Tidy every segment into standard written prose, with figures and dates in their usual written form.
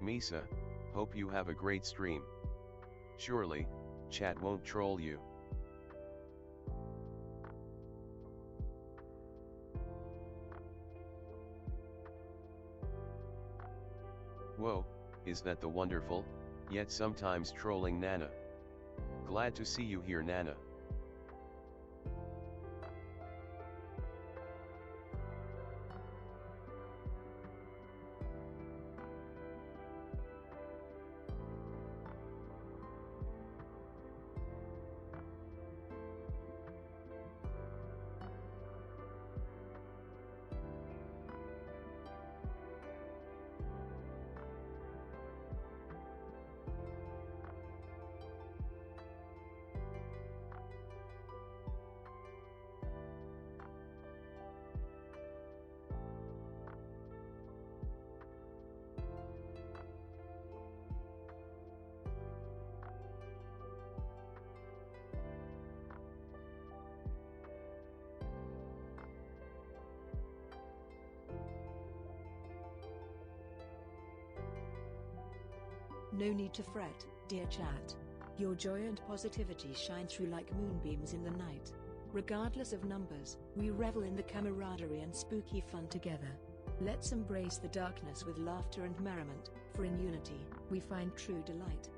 Misa, hope you have a great stream. Surely, chat won't troll you. Whoa, is that the wonderful, yet sometimes trolling Nana? Glad to see you here, Nana. No need to fret, dear chat. Your joy and positivity shine through like moonbeams in the night. Regardless of numbers, we revel in the camaraderie and spooky fun together. Let's embrace the darkness with laughter and merriment, for in unity, we find true delight.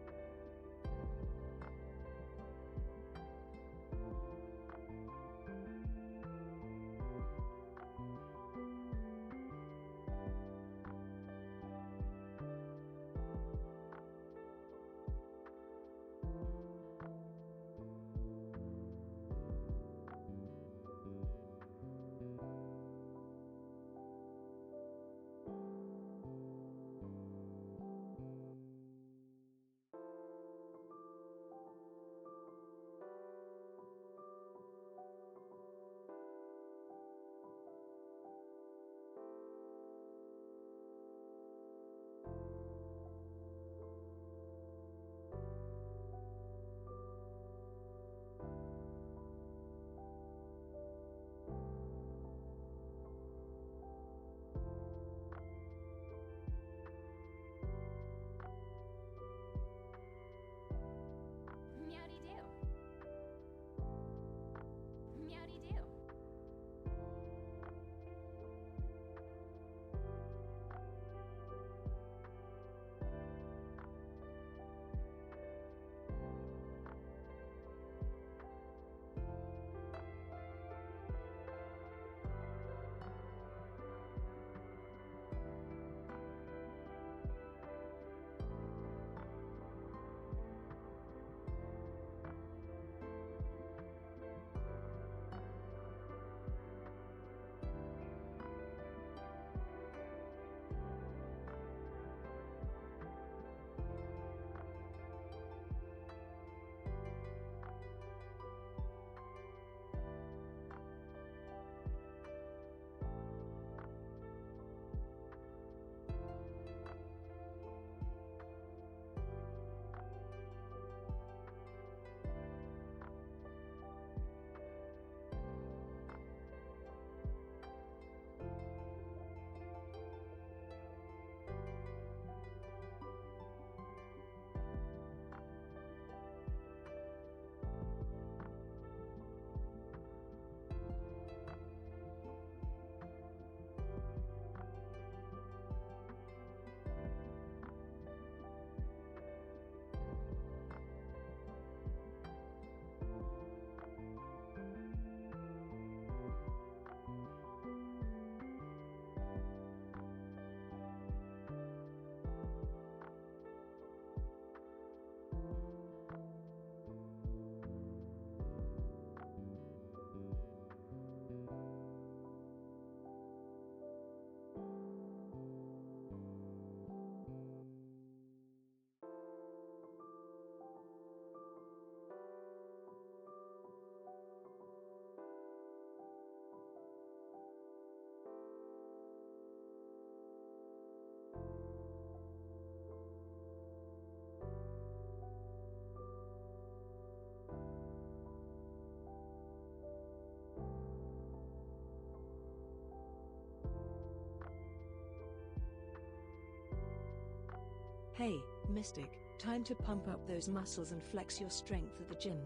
Hey, Mystic, time to pump up those muscles and flex your strength at the gym.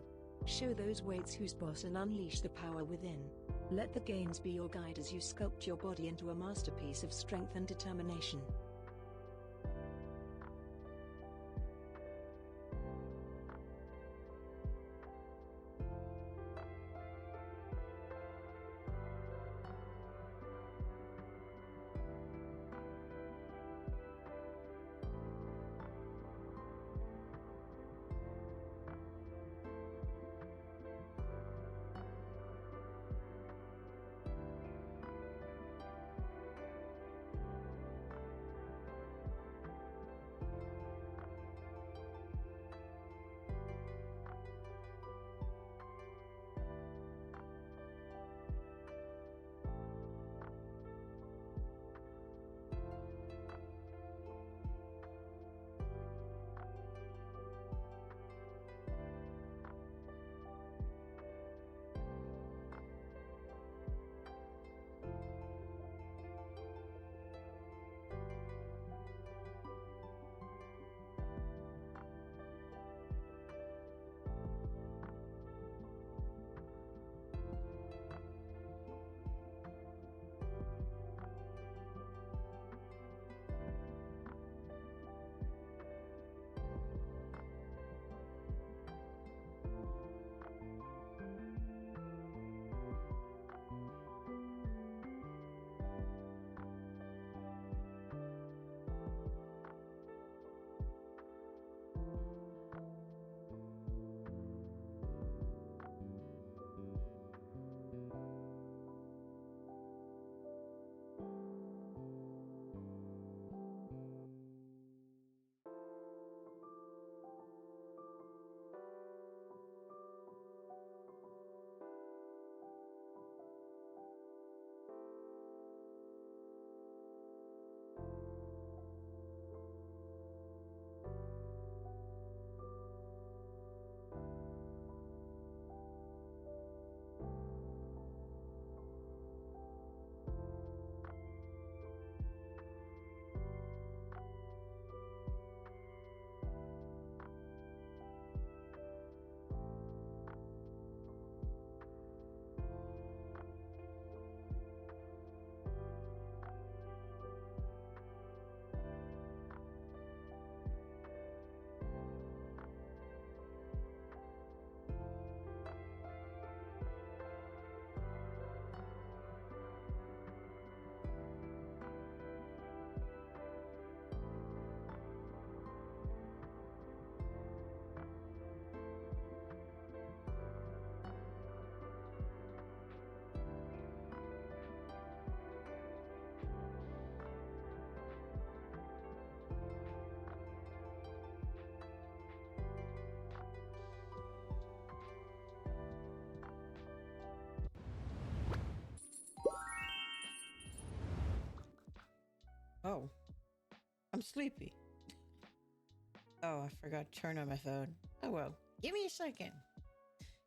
Show those weights who's boss and unleash the power within. Let the gains be your guide as you sculpt your body into a masterpiece of strength and determination. Oh, I'm sleepy. Oh, I forgot to turn on my phone. Oh well, give me a second.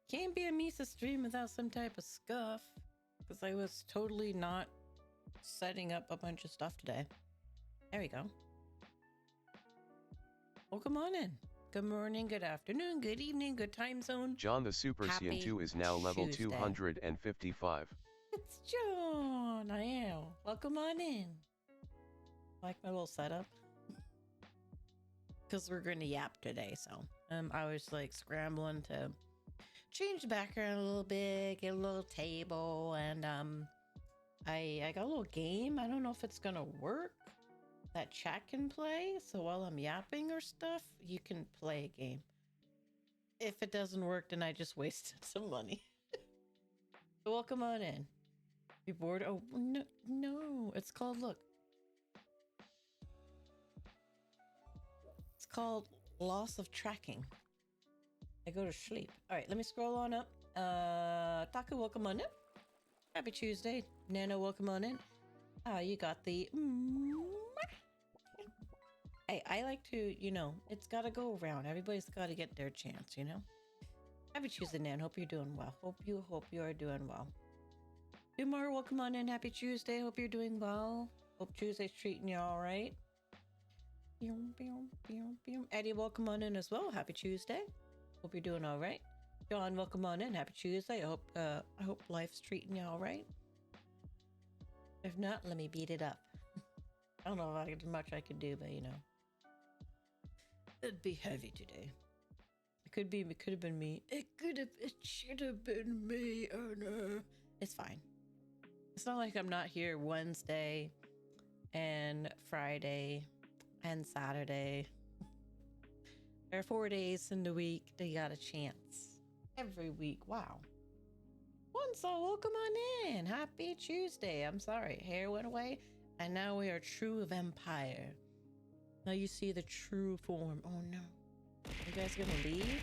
Can't be a Misa stream without some type of scuff, because I was totally not setting up a bunch of stuff today. There we go. Well, come on in. Good morning, good afternoon, good evening, good time zone. John the Super Happy Saiyan 2 is now level Tuesday. 255. It's John. I am. Welcome on in. Like my little setup. Because we're going to yap today, so I was like scrambling to change the background a little bit, get a little table, and I got a little game. I don't know if it's gonna work. That chat can play, so while I'm yapping or stuff, you can play a game. If it doesn't work, then I just wasted some money. So welcome on in. You bored? Oh no, it's called, look. It's called loss of tracking. I go to sleep. All right, let me scroll on up. Taku, welcome on in. Happy Tuesday. Nano, welcome on in. You got the... Hey, I like to, it's got to go around. Everybody's got to get their chance, Happy Tuesday, Nan. Hope you're doing well. Hope you are doing well. Umar, welcome on in. Happy Tuesday. Hope you're doing well. Hope Tuesday's treating you all right. Eddie, welcome on in as well. Happy Tuesday. Hope you're doing all right. John, welcome on in. Happy Tuesday. I hope life's treating you all right. If not, let me beat it up. I don't know how much I could do, but you know, it'd be heavy today. It could have been me. It should have been me. Oh no. It's fine. It's not like I'm not here Wednesday and Friday and Saturday. There are 4 days in the week that you got a chance. Every week. Wow. One soul, welcome on in. Happy Tuesday. I'm sorry. Hair went away. And now we are true of Empire. Now you see the true form. Oh no. You guys gonna leave?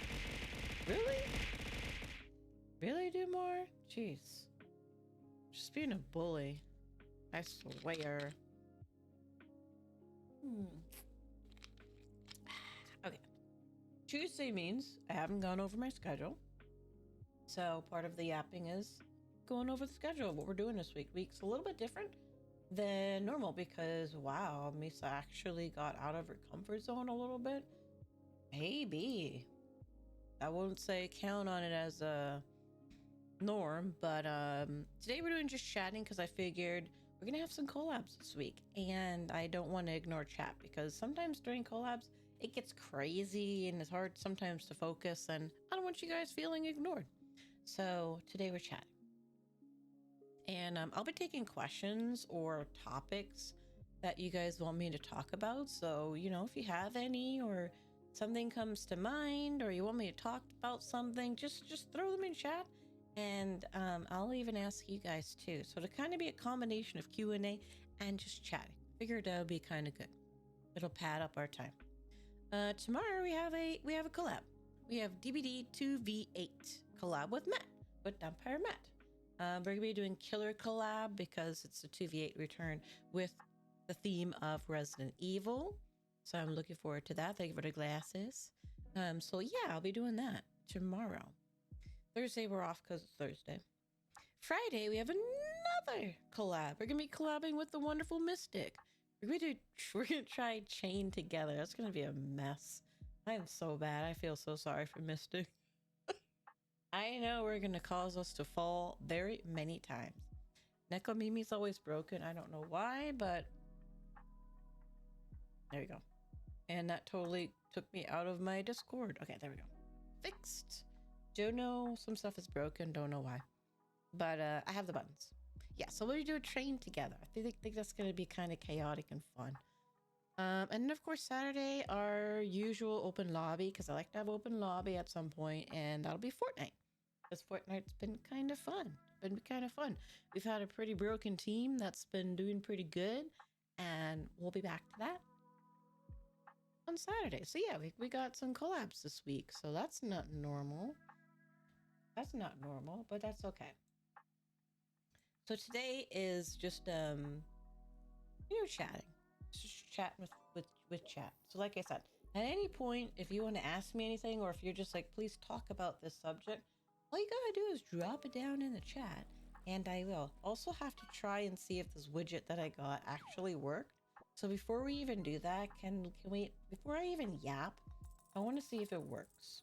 Really? Really do more? Jeez. Just being a bully. I swear. Okay. Tuesday means I haven't gone over my schedule. So part of the yapping is going over the schedule of what we're doing this week. Week's a little bit different than normal because, wow, Misa actually got out of her comfort zone a little bit. Maybe. I won't say count on it as a norm, but today we're doing just chatting because I figured we're going to have some collabs this week. And I don't want to ignore chat because sometimes during collabs, it gets crazy and it's hard sometimes to focus. And I don't want you guys feeling ignored. So today we're chatting. And I'll be taking questions or topics that you guys want me to talk about. So, you know, if you have any or something comes to mind or you want me to talk about something, just throw them in chat. And I'll even ask you guys too. So to kind of be a combination of Q&A and just chatting. Figured that would be kind of good. It'll pad up our time. Tomorrow we have a collab. We have DBD 2v8 collab with Matt, with Empire Matt. We're going to be doing Killer collab because it's a 2v8 return with the theme of Resident Evil. So I'm looking forward to that. Thank you for the glasses. So yeah, I'll be doing that tomorrow. Thursday, we're off because it's Thursday. Friday, we have another collab. We're going to be collabing with the wonderful Mystic. We're going to try Chain together. That's going to be a mess. I am so bad. I feel so sorry for Mystic. I know we're going to cause us to fall very many times. Neko Mimi's always broken. I don't know why, but there we go. And that totally took me out of my Discord. Okay, there we go. Fixed. Don't know. Some stuff is broken. Don't know why. But I have the buttons. Yeah, so we'll do a train together. I think that's going to be kind of chaotic and fun. And then, of course, Saturday, our usual open lobby, because I like to have open lobby at some point, and that'll be Fortnite. Because Fortnite's been kind of fun. We've had a pretty broken team that's been doing pretty good, and we'll be back to that on Saturday. So yeah, we got some collabs this week, so that's not normal. That's not normal, but that's okay. So today is just chatting. Just chatting with chat. So like I said, at any point, if you want to ask me anything, or if you're just like, please talk about this subject, all you gotta do is drop it down in the chat, and I will. Also have to try and see if this widget that I got actually worked. So before we even do that, can we, before I even yap, I want to see if it works.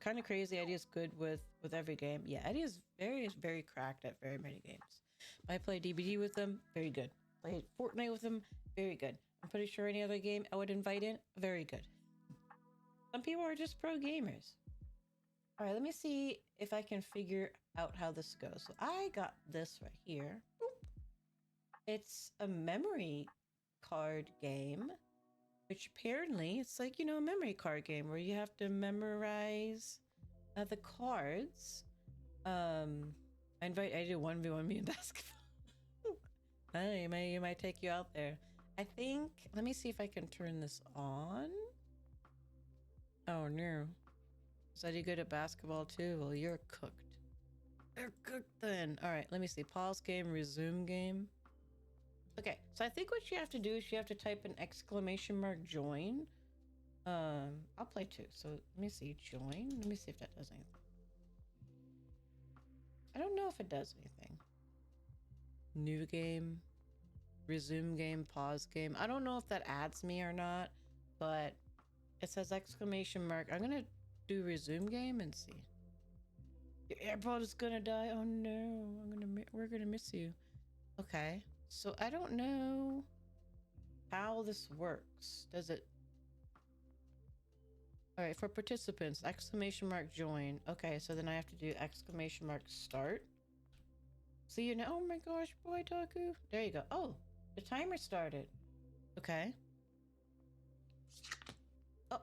Kind of crazy. Eddie's good with every game. Yeah, Eddie is very cracked at very many games. I play DBD with him, very good. Played Fortnite with him, very good. I'm pretty sure any other game I would invite in, very good. Some people are just pro gamers. All right, let me see if I can figure out how this goes. So I got this right here. Boop. It's a memory card game, which apparently it's like, a memory card game where you have to memorize the cards. I invite Eddie to 1v1 me in basketball. You might take you out there. I think, let me see if I can turn this on. Oh no. Is Eddie good at basketball too? Well, you're cooked. You're cooked then. All right, let me see. Pause game, resume game. Okay, so I think what you have to do is you have to type an exclamation mark join. I'll play too. So let me see, join. Let me see if that does anything. I don't know if it does anything. New game. resume game, pause game. I don't know if that adds me or not, but it says exclamation mark. I'm gonna do resume game and see. Your AirPod is gonna die. Oh no, we're gonna miss you. Okay, so I don't know how this works. Does it? All right, for participants, exclamation mark join. Okay, so then I have to do exclamation mark start. So you know, oh my gosh, boy Taku. There you go. Oh, the timer started. Okay. Oh.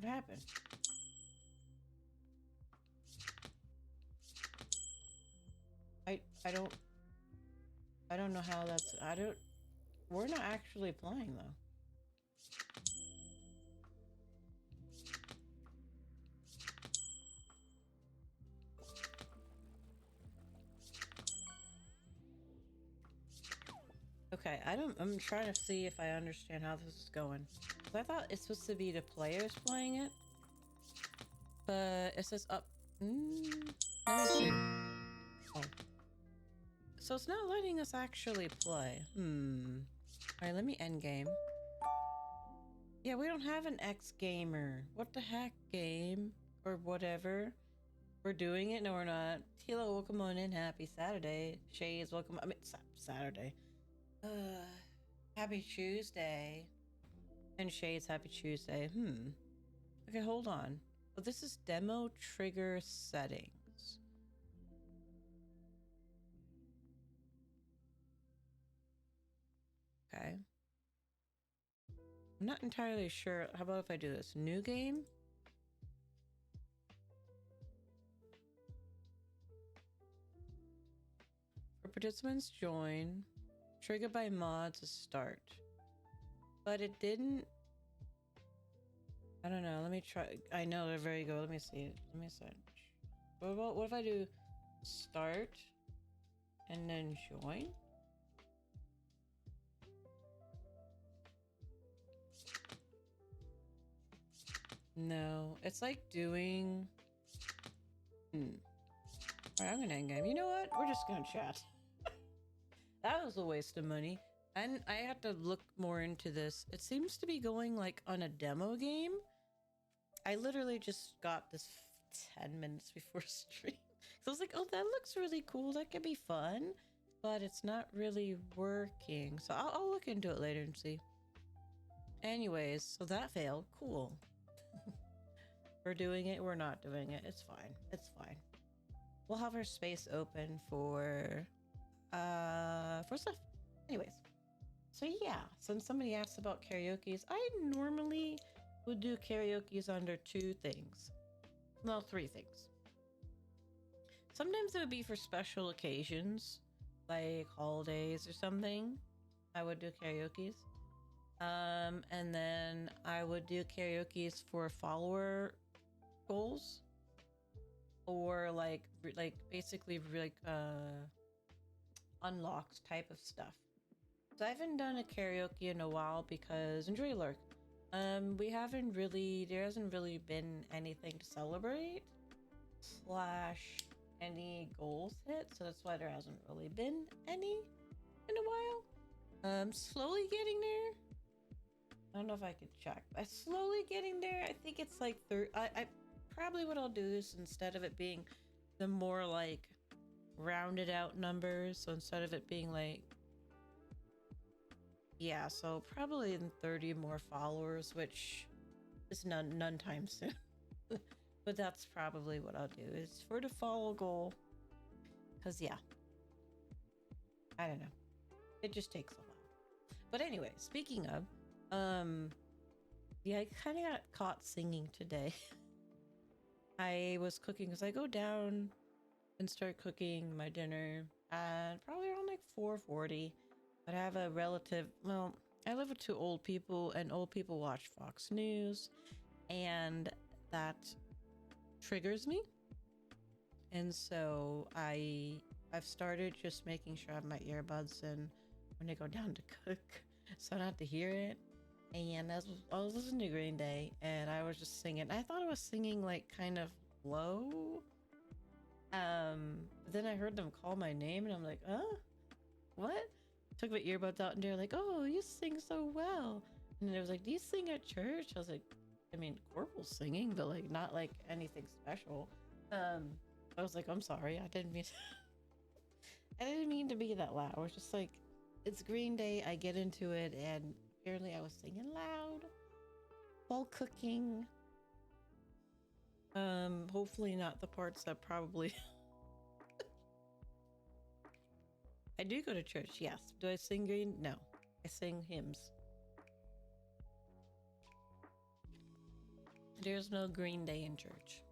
What happened? I don't know how that's we're not actually playing though. Okay, I'm trying to see if I understand how this is going. 'Cause I thought it's supposed to be the players playing it. But it says up. Let me see. Oh. So it's not letting us actually play. Alright, let me end game. Yeah, we don't have an X gamer. What the heck, game? Or whatever. We're doing it? No, we're not. Tila, welcome on in. Happy Saturday. Shades, welcome. I mean, Saturday. Happy Tuesday. And Shades, happy Tuesday. Okay, hold on. Well, this is demo trigger settings. Okay. I'm not entirely sure. How about if I do this? New game? For participants join. Trigger by mod to start. But it didn't. I don't know. Let me try. I know. There you go. Let me see. Let me search. What if I do start and then join? No, it's like doing. Alright, I'm gonna end game. You know what? We're just gonna chat. That was a waste of money. And I had to look more into this. It seems to be going like on a demo game. I literally just got this 10 minutes before stream. So I was like, oh, that looks really cool. That could be fun. But it's not really working. So I'll look into it later and see. Anyways, so that failed. Cool. We're doing it. We're not doing it. It's fine. It's fine. We'll have our space open for stuff. Anyways. So yeah, since somebody asked about karaoke's, I normally would do karaoke's under 2 things. Well, 3 things. Sometimes it would be for special occasions, like holidays or something. I would do karaoke's. And then I would do karaoke's for follower goals. Or like basically unlocked type of stuff. So I haven't done a karaoke in a while because enjoy lurk. There hasn't really been anything to celebrate / any goals hit, so that's why there hasn't really been any in a while. Slowly getting there. I don't know if I could check. But slowly getting there. I think it's like I probably what I'll do is instead of it being the more like rounded out numbers, so instead of it being like yeah, so probably in 30 more followers, which is none time soon. But that's probably what I'll do is for the follow goal. Cause yeah, I don't know. It just takes a while. But anyway, speaking of, yeah, I kind of got caught singing today. I was cooking because I go down and start cooking my dinner at probably around like 4:40. But I have a relative, well, I live with 2 old people and old people watch Fox News and that triggers me. And so I've started just making sure I have my earbuds in when I go down to cook so I don't have to hear it. And I was listening to Green Day and I was just singing. I thought I was singing like kind of low, Then I heard them call my name, and I'm like, what? Took my earbuds out, and they're like, oh, you sing so well. And I was like, do you sing at church? I was like, I mean, corporal singing, but like not like anything special. I was like, I'm sorry, I didn't mean I didn't mean to be that loud. I was just like, it's Green Day, I get into it, and apparently I was singing loud while cooking. Hopefully not the parts that probably I do go to church, yes. Do I sing Green? No. I sing hymns. There's no Green Day in church.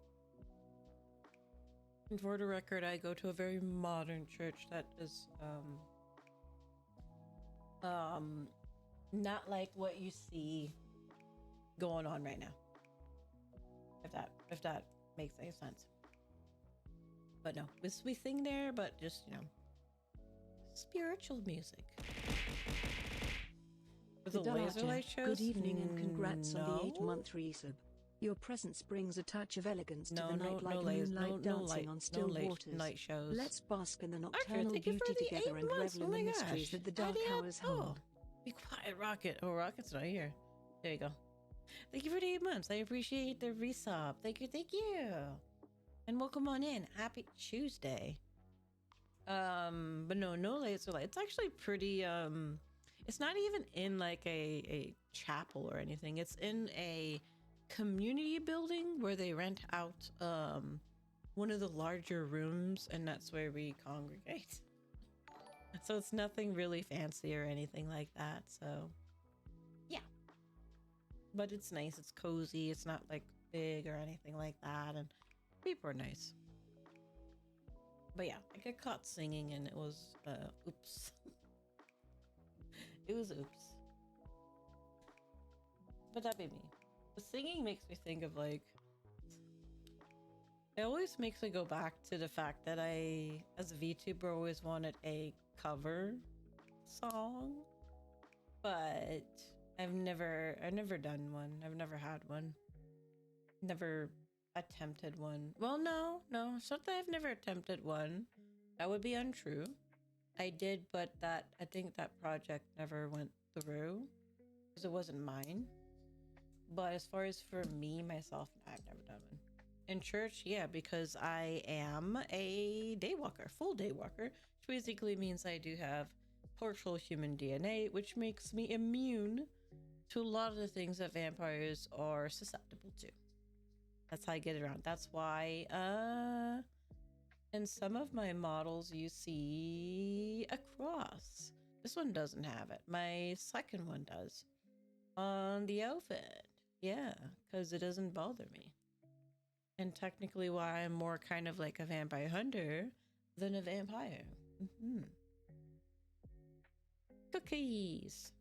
And for the record, I go to a very modern church that is not like what you see going on right now. If that makes any sense. But no, we sing there, but just, you know, spiritual music. With the laser light shows? Good evening and congrats on the 8-month resub. Your presence brings a touch of elegance to the night, like moonlight dancing on still waters. Night shows. Let's bask in the nocturnal beauty together and revel in the mysteries that the dark hours hold. Be quiet, Rocket. Oh, Rocket's not here. There you go. Thank you for the 8 months. I appreciate the resub. Thank you, thank you. And welcome on in. Happy Tuesday. But no laser light. It's actually pretty, it's not even in like a chapel or anything. It's in a community building where they rent out one of the larger rooms, and that's where we congregate. So it's nothing really fancy or anything like that. So yeah, but it's nice. It's cozy. It's not like big or anything like that, and people are nice. But yeah, I got caught singing, and it was oops. It was oops. But that'd be me. The singing makes me think of like, it always makes me go back to the fact that I, as a VTuber, always wanted a cover song, but I've never done one. I've never had one. Never attempted one. Well, no, it's not that I've never attempted one. That would be untrue. I did, but I think that project never went through because it wasn't mine. But as far as for me, myself, I've never done one. In church, yeah, because I am a daywalker, full daywalker, which basically means I do have partial human DNA, which makes me immune to a lot of the things that vampires are susceptible to. That's how I get around. That's why, in some of my models, you see a cross. This one doesn't have it. My second one does. On the outfit. Yeah, because it doesn't bother me. And technically why I'm more kind of like a vampire hunter than a vampire. Cookies.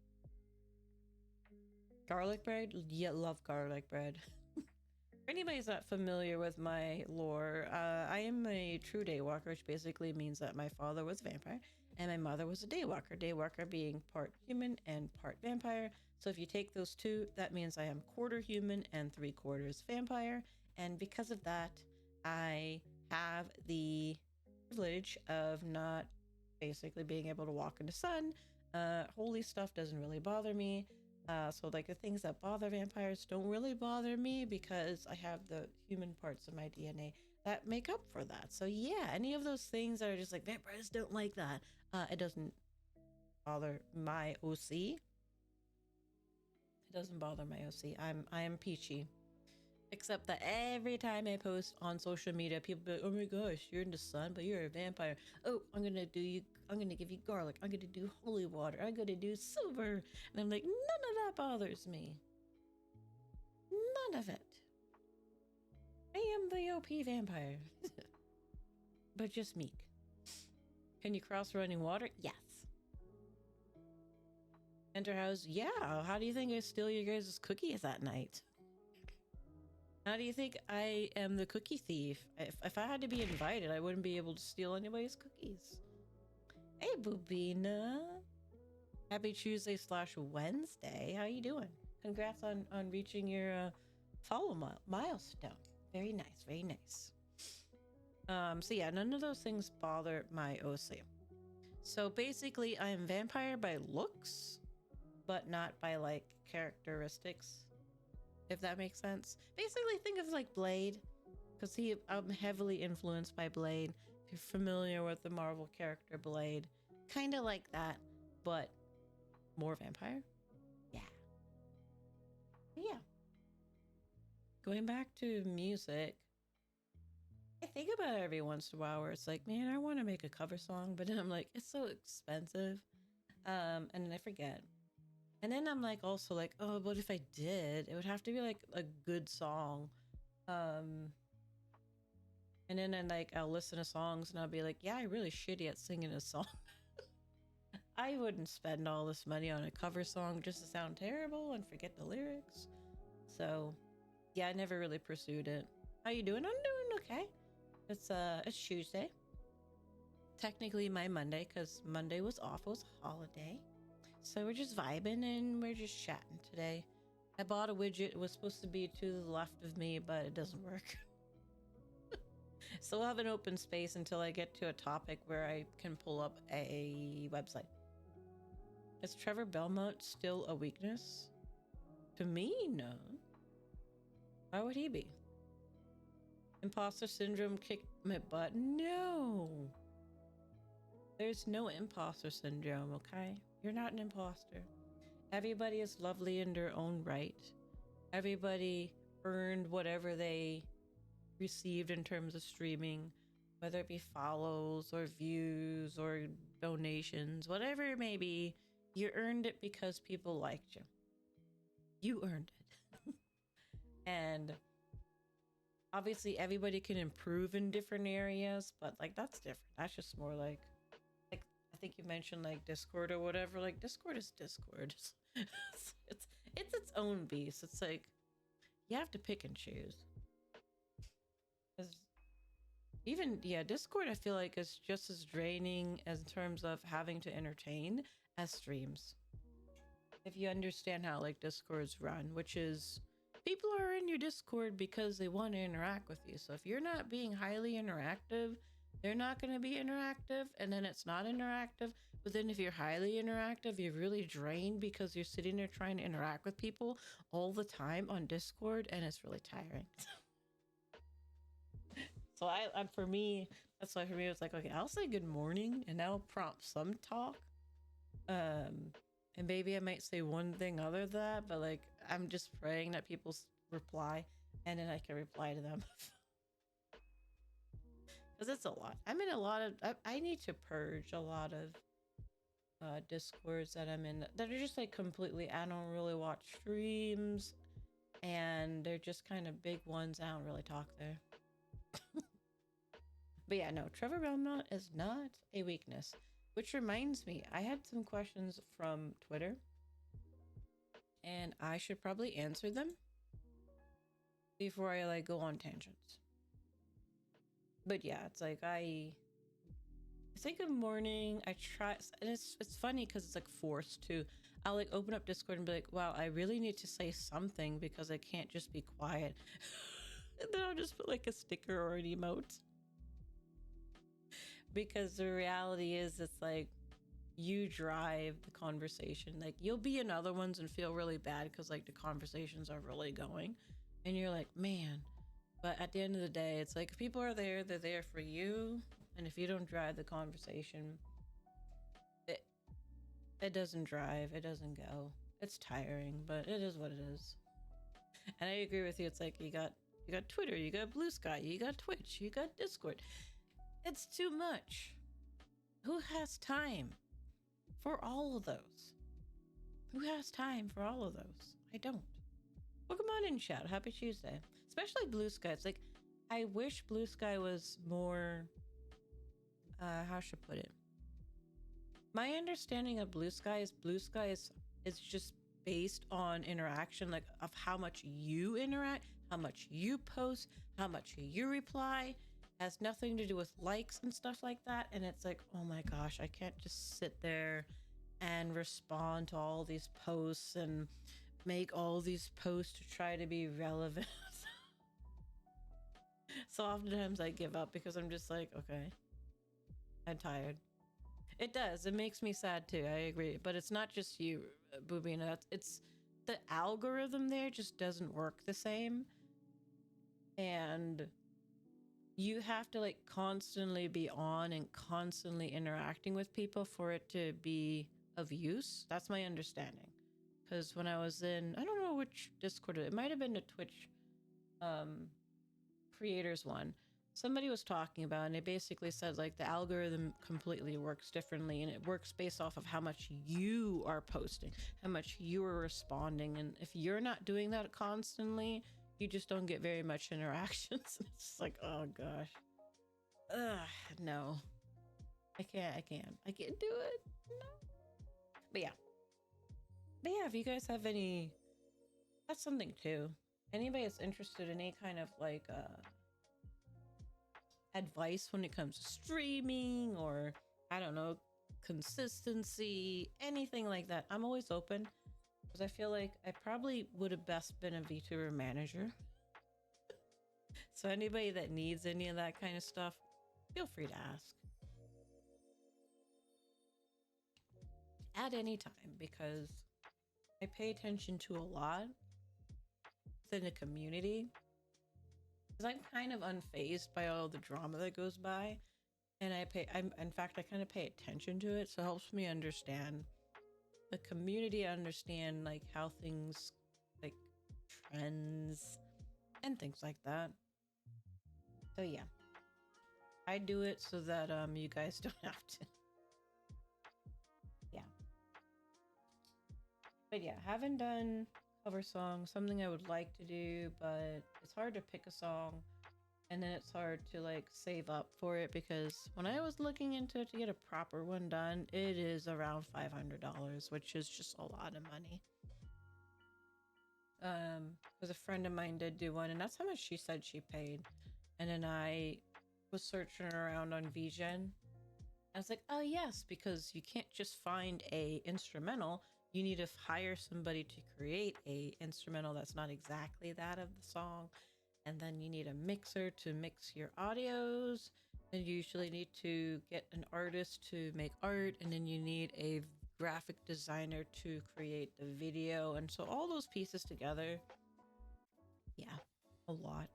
Garlic bread? Yeah, love garlic bread. For anybody who's not familiar with my lore, I am a true daywalker, which basically means that my father was a vampire and my mother was a daywalker. Daywalker being part human and part vampire. So if you take those two, that means I am quarter human and 3/4 vampire. And because of that, I have the privilege of not basically being able to walk in the sun. Holy stuff doesn't really bother me. So like the things that bother vampires don't really bother me because I have the human parts of my DNA that make up for that. So yeah, any of those things that are just like vampires don't like that, it doesn't bother my OC. It doesn't bother my OC. I am peachy. Except that every time I post on social media, people be like, oh my gosh, you're in the sun, but you're a vampire. Oh, I'm gonna give you garlic. I'm gonna do holy water. I'm gonna do silver. And I'm like, none of that bothers me. None of it. I am the OP vampire. But just meek. Can you cross running water? Yes. Enter house? Yeah. How do you think I steal your guys' cookies at night? How do you think I am the cookie thief? If I had to be invited, I wouldn't be able to steal anybody's cookies. Hey, Boobina. Happy Tuesday / Wednesday. How you doing? Congrats on reaching your follow milestone. Very nice, very nice. So yeah, none of those things bother my OC. So basically, I am vampire by looks, but not by like characteristics, if that makes sense. Basically, think of like Blade, because I'm heavily influenced by Blade. If you're familiar with the Marvel character Blade, kind of like that, but more vampire. Yeah. Yeah. Going back to music, I think about it every once in a while where it's like, man, I want to make a cover song, but then I'm like, it's so expensive. And then I forget. And then I'm like, also like, oh, but if I did, it would have to be like a good song. Um, and then I'll listen to songs and I'll be like, yeah, I'm really shitty at singing a song. I wouldn't spend all this money on a cover song just to sound terrible and forget the lyrics. So, yeah, I never really pursued it. How you doing? I'm doing okay. It's Tuesday. Technically my Monday, because Monday was off. It was a holiday. So we're just vibing and we're just chatting today. I bought a widget. It was supposed to be to the left of me, but it doesn't work. So we'll have an open space until I get to a topic where I can pull up a website. Is Trevor Belmont still a weakness? To me, no. Why would he be? Imposter syndrome kicked my butt? No. There's no imposter syndrome, okay? You're not an imposter. Everybody is lovely in their own right. Everybody earned whatever they received in terms of streaming, whether it be follows or views or donations, whatever it may be. You earned it because people liked you. You earned it. And obviously everybody can improve in different areas, but like that's different. That's just more like I think you mentioned like Discord or whatever. Like Discord is Discord. it's its own beast. It's like you have to pick and choose. 'Cause even Discord I feel like is just as draining as in terms of having to entertain as streams. If you understand how like Discords run, which is people are in your Discord because they want to interact with you. So if you're not being highly interactive, they're not going to be interactive, and then it's not interactive. But then if you're highly interactive, you're really drained because you're sitting there trying to interact with people all the time on Discord, and it's really tiring. So for me, that's why for me it's like, okay, I'll say good morning and that'll prompt some talk. And maybe I might say one thing other than that, but like I'm just praying that people reply and then I can reply to them. Because it's a lot. I'm in a lot of I need to purge a lot of Discords that I'm in that are just like completely, I don't really watch streams and they're just kind of big ones. I don't really talk there. But yeah, no, Trevor Belmont is not a weakness. Which reminds me, I had some questions from Twitter. And I should probably answer them before I like go on tangents. But yeah, it's like I say good morning. I try, and it's funny because it's like forced to. I'll like open up Discord and be like, wow, I really need to say something because I can't just be quiet. And then I'll just put like a sticker or an emote. Because the reality is, it's like you drive the conversation. Like you'll be in other ones and feel really bad because like the conversations are really going, and you're like, man. But at the end of the day, it's like if people are there, they're there for you, and if you don't drive the conversation, it doesn't drive. It doesn't go. It's tiring, but it is what it is. And I agree with you. It's like you got Twitter, you got Blue Sky, you got Twitch, you got Discord. It's too much. Who has time for all of those? Who has time for all of those? I don't. Welcome on in, chat. Happy Tuesday. Especially Blue Sky. It's like, I wish Blue Sky was more, how should I put it? My understanding of Blue Sky is just based on interaction, like of how much you interact, how much you post, how much you reply. Has nothing to do with likes and stuff like that. And it's like, oh my gosh, I can't just sit there and respond to all these posts and make all these posts to try to be relevant. So oftentimes I give up because I'm just like, okay, I'm tired. It does. It makes me sad too. I agree. But it's not just you, Boobina. It's the algorithm there just doesn't work the same. And you have to like constantly be on and constantly interacting with people for it to be of use. That's my understanding. Because when I was in, I don't know which Discord, it might have been a Twitch um, creators one. Somebody was talking about, and it basically said like the algorithm completely works differently, and it works based off of how much you are posting, how much you are responding, and if you're not doing that constantly, you just don't get very much interactions. It's just like, oh gosh, no, I can't do it. No, but yeah, if you guys have any, that's something too. Anybody that's interested in any kind of like advice when it comes to streaming or I don't know, consistency, anything like that, I'm always open because I feel like I probably would have best been a VTuber manager. So anybody that needs any of that kind of stuff, feel free to ask at any time because I pay attention to a lot within the community because I'm kind of unfazed by all the drama that goes by. And in fact, I kind of pay attention to it. So it helps me understand the community, understand like how things like trends and things like that. So yeah, I do it so that you guys don't have to. Yeah. But yeah, haven't done cover songs, something I would like to do, but it's hard to pick a song and then it's hard to like save up for it because when I was looking into it to get a proper one done, it is around $500, which is just a lot of money. Because a friend of mine did do one and that's how much she said she paid. And then I was searching around on VGen. I was like, oh yes, because you can't just find a instrumental. You need to hire somebody to create a instrumental that's not exactly that of the song. And then you need a mixer to mix your audios. And you usually need to get an artist to make art. And then you need a graphic designer to create the video. And so all those pieces together, yeah, a lot.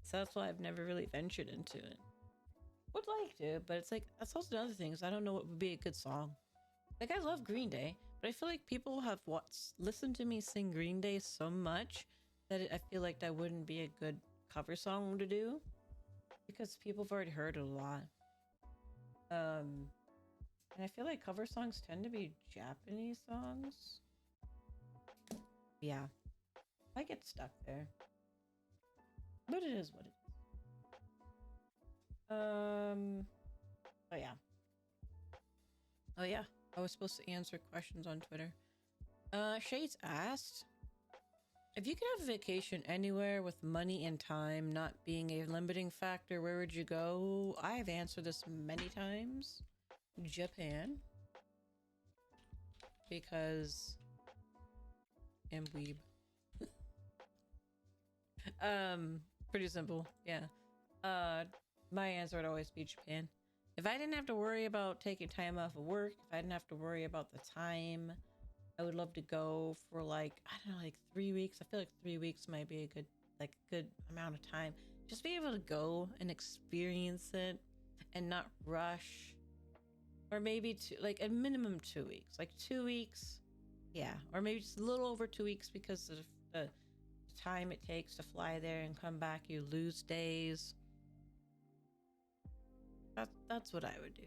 So that's why I've never really ventured into it. Would like to, but it's like, that's also another thing is I don't know what would be a good song. Like, I love Green Day, but I feel like people have listened to me sing Green Day so much that I feel like that wouldn't be a good cover song to do because people have already heard it a lot. And I feel like cover songs tend to be Japanese songs. Yeah, I get stuck there, but it is what it is. Oh yeah. Oh yeah. I was supposed to answer questions on Twitter. Shades asked, if you could have a vacation anywhere with money and time not being a limiting factor, where would you go? I've answered this many times. Japan. Because I'm weeb. Pretty simple. Yeah. My answer would always be Japan. If I didn't have to worry about taking time off of work, if I didn't have to worry about the time, I would love to go for like, I don't know, like 3 weeks. I feel like 3 weeks might be a good amount of time. Just be able to go and experience it and not rush. Or maybe like a minimum 2 weeks. Like 2 weeks. Yeah. Or maybe just a little over 2 weeks because of the time it takes to fly there and come back. You lose days. That's what I would do.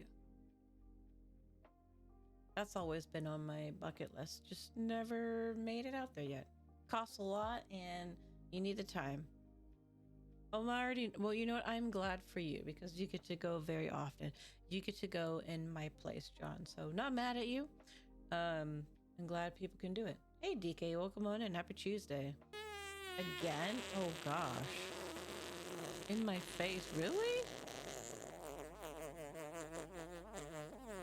That's always been on my bucket list. Just never made it out there yet. Costs a lot and you need the time. Well, you know what? I'm glad for you because you get to go very often. You get to go in my place, John. So not mad at you. I'm glad people can do it. Hey, DK, welcome on in. Happy Tuesday. Again? Oh, gosh. In my face? Really?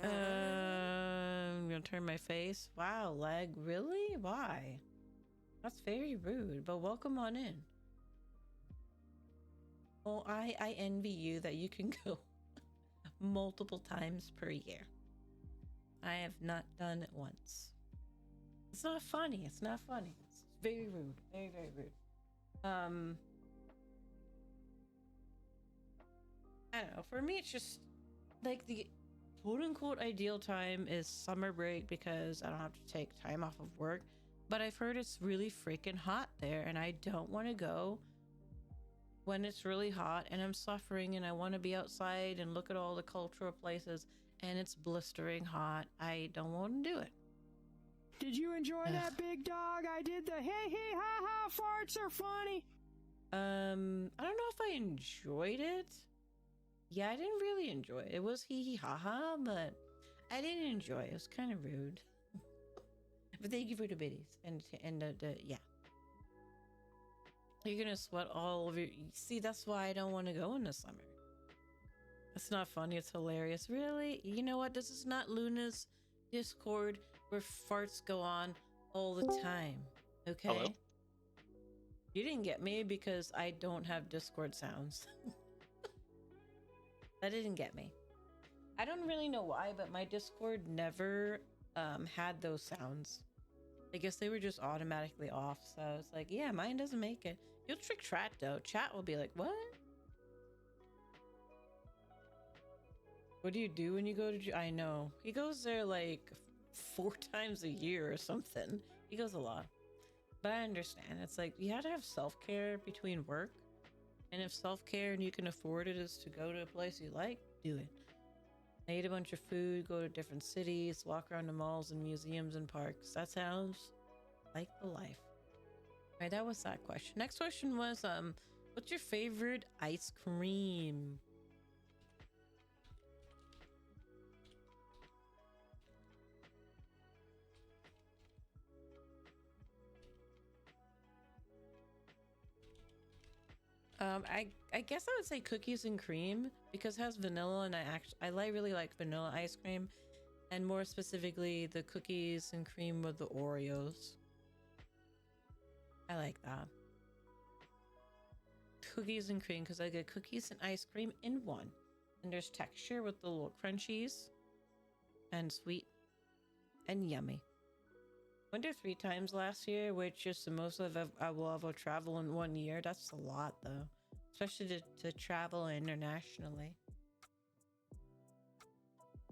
I'm gonna turn my face. Wow, leg. Really? Why? That's very rude, but welcome on in. Oh, I envy you that you can go multiple times per year. I have not done it once. It's not funny. It's not funny. It's very rude. Very, very rude. I don't know. For me, it's just like the quote unquote ideal time is summer break because I don't have to take time off of work. But I've heard it's really freaking hot there, and I don't want to go when it's really hot and I'm suffering and I want to be outside and look at all the cultural places and it's blistering hot. I don't want to do it. Did you enjoy that, big dog? I did the hey hey ha ha farts are funny. I don't know if I enjoyed it. Yeah, I didn't really enjoy it. It was hee hee ha ha, but I didn't enjoy it. It was kind of rude. But thank you for the biddies and yeah. You're gonna sweat all over. See, that's why I don't want to go in the summer. It's not funny. It's hilarious. Really? You know what? This is not Luna's Discord where farts go on all the time. Okay? Hello? You didn't get me because I don't have Discord sounds. That didn't get me. I don't really know why, but my Discord never had those sounds. I guess they were just automatically off. So I was like, yeah, mine doesn't make it. You'll trick chat though. Chat will be like, what? What do you do when you go to... I know. He goes there like 4 times a year or something. He goes a lot. But I understand. It's like, you have to have self-care between work. And if self-care and you can afford it is to go to a place you like, do it. I eat a bunch of food, go to different cities, walk around the malls and museums and parks. That sounds like the life. All right, that was that question. Next question was, what's your favorite ice cream? I guess I would say cookies and cream because it has vanilla, and I really like vanilla ice cream, and more specifically the cookies and cream with the Oreos. I like that. Cookies and cream because I get cookies and ice cream in one, and there's texture with the little crunchies, and sweet, and yummy. Went there 3 times last year, which is the most I will ever travel in 1 year. That's a lot, though, especially to travel internationally.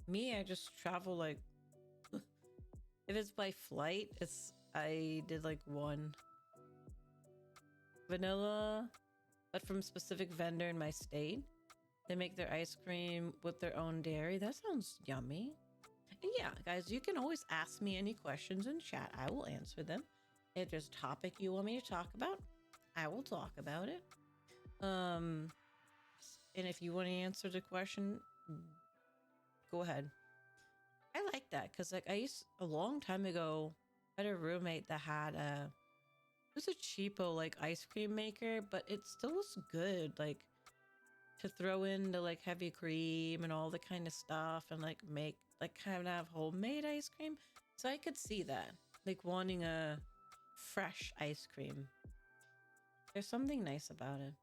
Me, I just travel like if it's by flight, I did like 1 vanilla, but from specific vendor in my state. They make their ice cream with their own dairy. That sounds yummy. And yeah, guys, you can always ask me any questions in chat. I will answer them. If there's a topic you want me to talk about, I will talk about it. And if you want to answer the question, go ahead. I like that because like a long time ago, I had a roommate that had it was a cheapo like ice cream maker, but it still was good. Like to throw in the like heavy cream and all the kind of stuff and like make like kind of homemade ice cream. So I could see that, like wanting a fresh ice cream. There's something nice about it.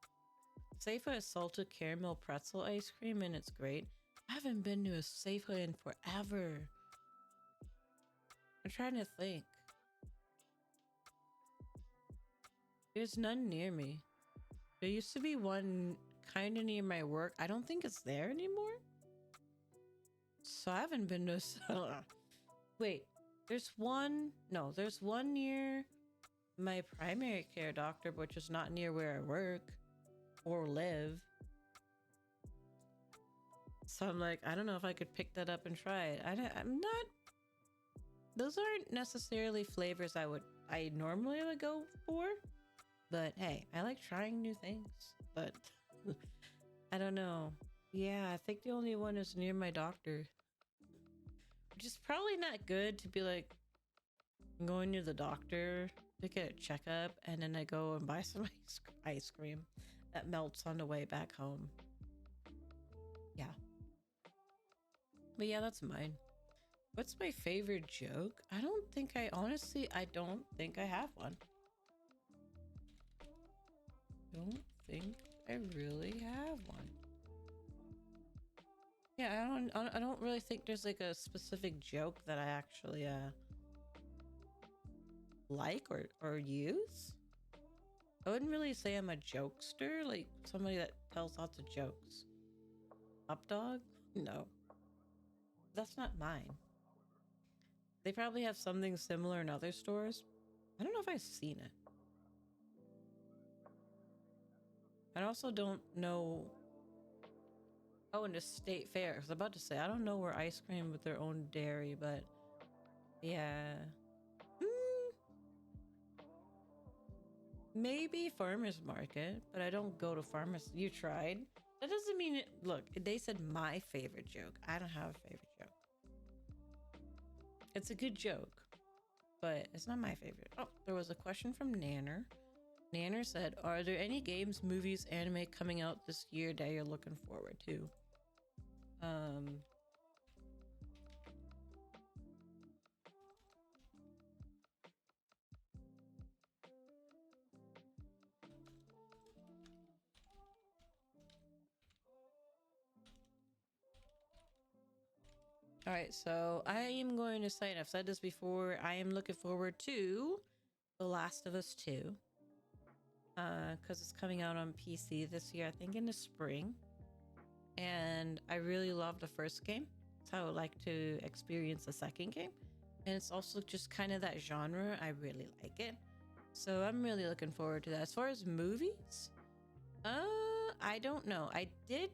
Safeway has salted caramel pretzel ice cream and it's great. I haven't been to a Safeway in forever. I'm trying to think. There's none near me. There used to be one kind of near my work. I don't think it's there anymore. So I haven't been to... Wait, there's one... No, there's one near my primary care doctor, which is not near where I work or live. So I'm like, I don't know if I could pick that up and try it. I'm not... Those aren't necessarily flavors I normally would go for. But hey, I like trying new things. But I don't know. Yeah, I think the only one is near my doctor. Which is probably not good to be like going to the doctor to get a checkup and then I go and buy some ice cream that melts on the way back home. Yeah. But yeah, that's mine. What's my favorite joke? I don't think I have one. Don't think I really have one. Yeah, I don't really think there's like a specific joke that I actually like or use. I wouldn't really say I'm a jokester, like somebody that tells lots of jokes. Up dog? No. That's not mine. They probably have something similar in other stores. I don't know if I've seen it. I also don't know. Oh, in the state fair. I was about to say, I don't know where ice cream with their own dairy, but yeah. Maybe farmer's market, but I don't go to farmer's. You tried? That doesn't mean it. Look, they said my favorite joke. I don't have a favorite joke. It's a good joke, but it's not my favorite. Oh, there was a question from Nanner. Nanner said, are there any games, movies, anime coming out this year that you're looking forward to? All right, so I am going to say, and I've said this before, I am looking forward to The Last of Us 2. Because it's coming out on PC this year, I think in the spring. And I really love the first game, so I would like to experience the second game. And it's also just kind of that genre. I really like it. So I'm really looking forward to that. As far as movies, I don't know. I did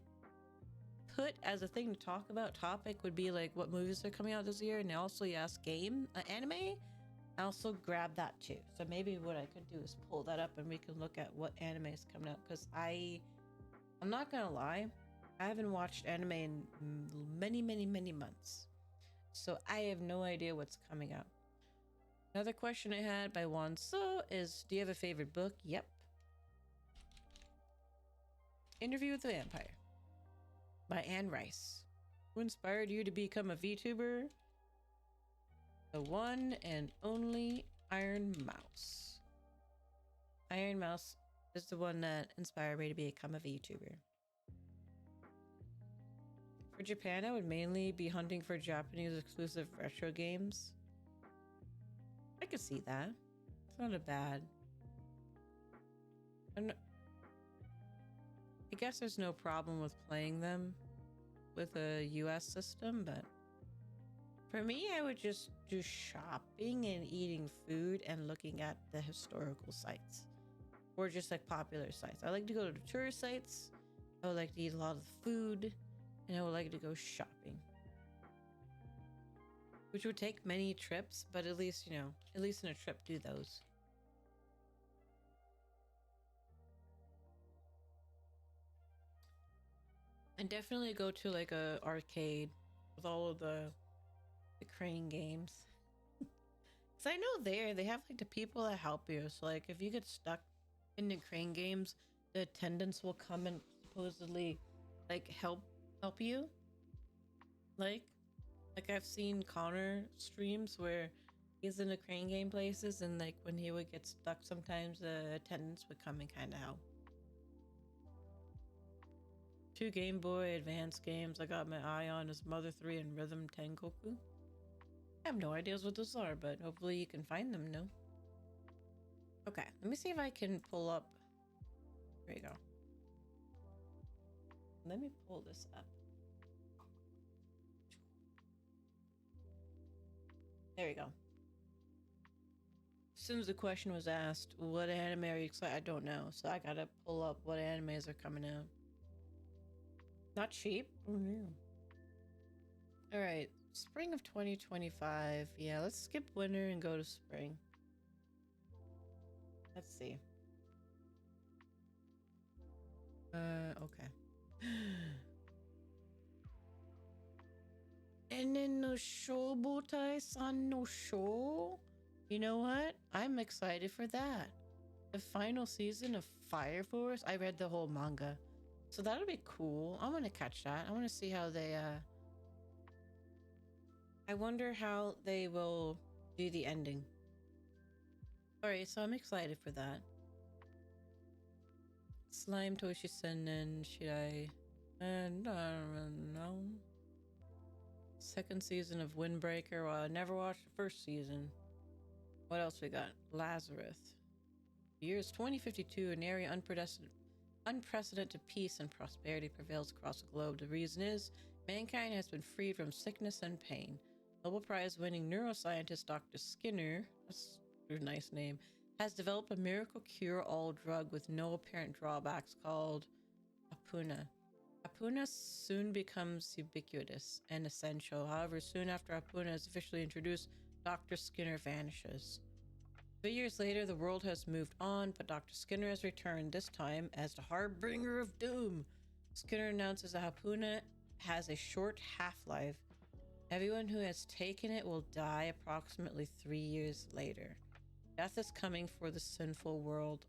put as a thing to talk about topic would be like what movies are coming out this year. And also you asked anime. I also grabbed that too. So maybe what I could do is pull that up and we can look at what anime is coming out. Because I'm not going to lie. I haven't watched anime in many, many, many months. So I have no idea what's coming out. Another question I had by Juan So is, do you have a favorite book? Yep. Interview with the Vampire by Anne Rice. Who inspired you to become a VTuber? The one and only Iron Mouse. Iron Mouse is the one that inspired me to become a VTuber. For Japan, I would mainly be hunting for Japanese exclusive retro games. I could see that. It's not a bad. I guess there's no problem with playing them with a US system, but for me, I would just do shopping and eating food and looking at the historical sites or just like popular sites. I like to go to the tourist sites. I would like to eat a lot of food and I would like to go shopping, which would take many trips, but at least, at least in a trip, do those. And definitely go to like a arcade with all of the crane games. So I know they have like the people that help you. So like if you get stuck in the crane games, the attendants will come and supposedly like help you. Like I've seen Connor streams where he's in the crane game places and like when he would get stuck, sometimes the attendants would come and kind of help. 2 Game Boy Advance games I got my eye on is Mother 3 and Rhythm Tengoku. I have no ideas what those are, but hopefully you can find them, no? Okay, let me see if I can pull up. There you go. Let me pull this up. There we go. As soon as the question was asked, what anime are you excited? I don't know, so I gotta pull up what animes are coming out. Not cheap? Oh no. Alright, spring of 2025. Yeah, let's skip winter and go to spring. Let's see. Okay. And then no Shobutai-san no show? You know what? I'm excited for that. The final season of Fire Force. I read the whole manga. So that'll be cool. I want to catch that. I want to see how they, I wonder how they will do the ending. Alright, so I'm excited for that. Slime Toshi Senen, should I? No, I don't really know. Second season of Windbreaker. Well, I never watched the first season. What else we got? Lazarus. The year is 2052, an area unprecedented peace and prosperity prevails across the globe. The reason is mankind has been freed from sickness and pain. Nobel Prize winning neuroscientist Dr. Skinner, that's a nice name, has developed a miracle cure-all drug with no apparent drawbacks called Apuna. Apuna soon becomes ubiquitous and essential. However, soon after Apuna is officially introduced, Dr. Skinner vanishes. 3 years later, the world has moved on, but Dr. Skinner has returned, this time as the harbinger of doom. Skinner announces that Apuna has a short half-life. Everyone who has taken it will die approximately 3 years later. Death is coming for the sinful world.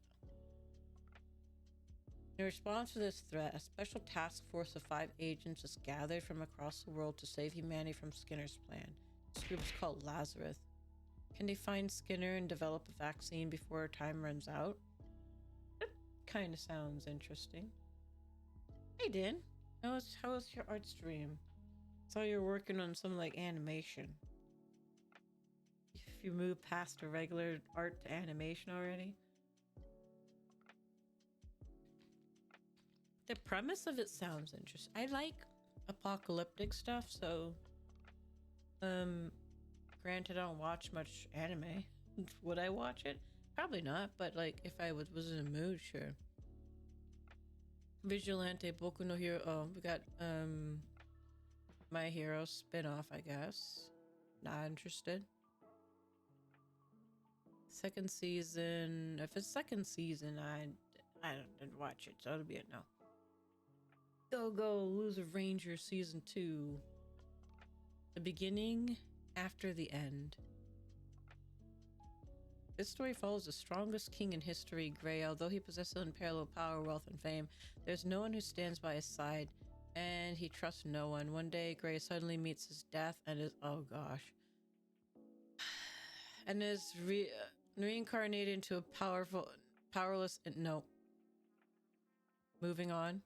In response to this threat, a special task force of 5 agents is gathered from across the world to save humanity from Skinner's plan. This group is called Lazarus. Can they find Skinner and develop a vaccine before time runs out? That kind of sounds interesting. Hey, Dan. How was your art stream? I saw you were working on some like animation. If you move past the regular art to animation already. The premise of it sounds interesting. I like apocalyptic stuff, so granted I don't watch much anime. Would I watch it? Probably not, but like if I was in a mood, sure. Vigilante Boku no Hero. Oh, we got My Hero spin-off, I guess. Not interested. Second season. If it's second season, I didn't watch it, so it'll be a no. Go Loser Ranger Season 2. The beginning after the end. This story follows the strongest king in history, Gray. Although he possesses unparalleled power, wealth, and fame, there's no one who stands by his side, and he trusts no one. One day, Gray suddenly meets his death and is, oh gosh, and is reincarnated into a powerless, no. Moving on.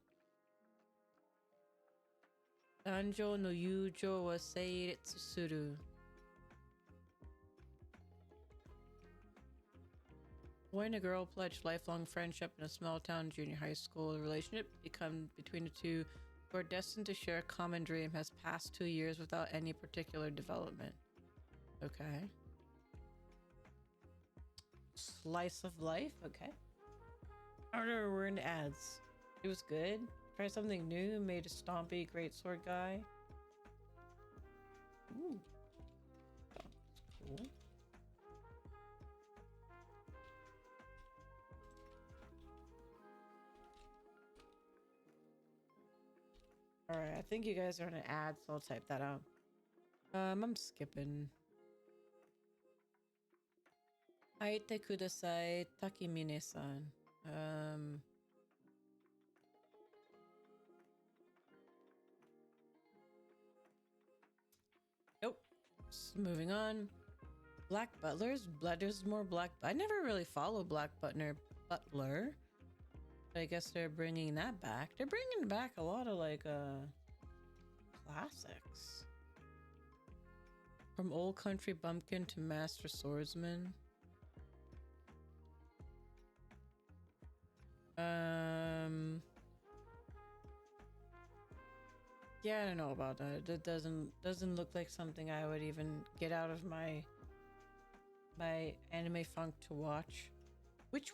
Danjo no Yujo wa Seiretsu Suru. Boy and a girl pledged lifelong friendship in a small town junior high school. The relationship between the two, who are destined to share a common dream, has passed 2 years without any particular development. Okay. Slice of life? Okay. I don't know, we're in ads. It was good. Try something new, made a stompy greatsword guy. Ooh. That's cool. Alright, I think you guys are in an ad, so I'll type that out. I'm skipping. Aite kudasai, Takimine-san. Nope. Moving on. Black Butlers? There's more Black... I never really follow Black Butler. I guess they're bringing that back. They're bringing back a lot of like classics. From Old Country Bumpkin to Master Swordsman. Yeah, I don't know about that. That doesn't look like something I would even get out of my anime funk to watch. Which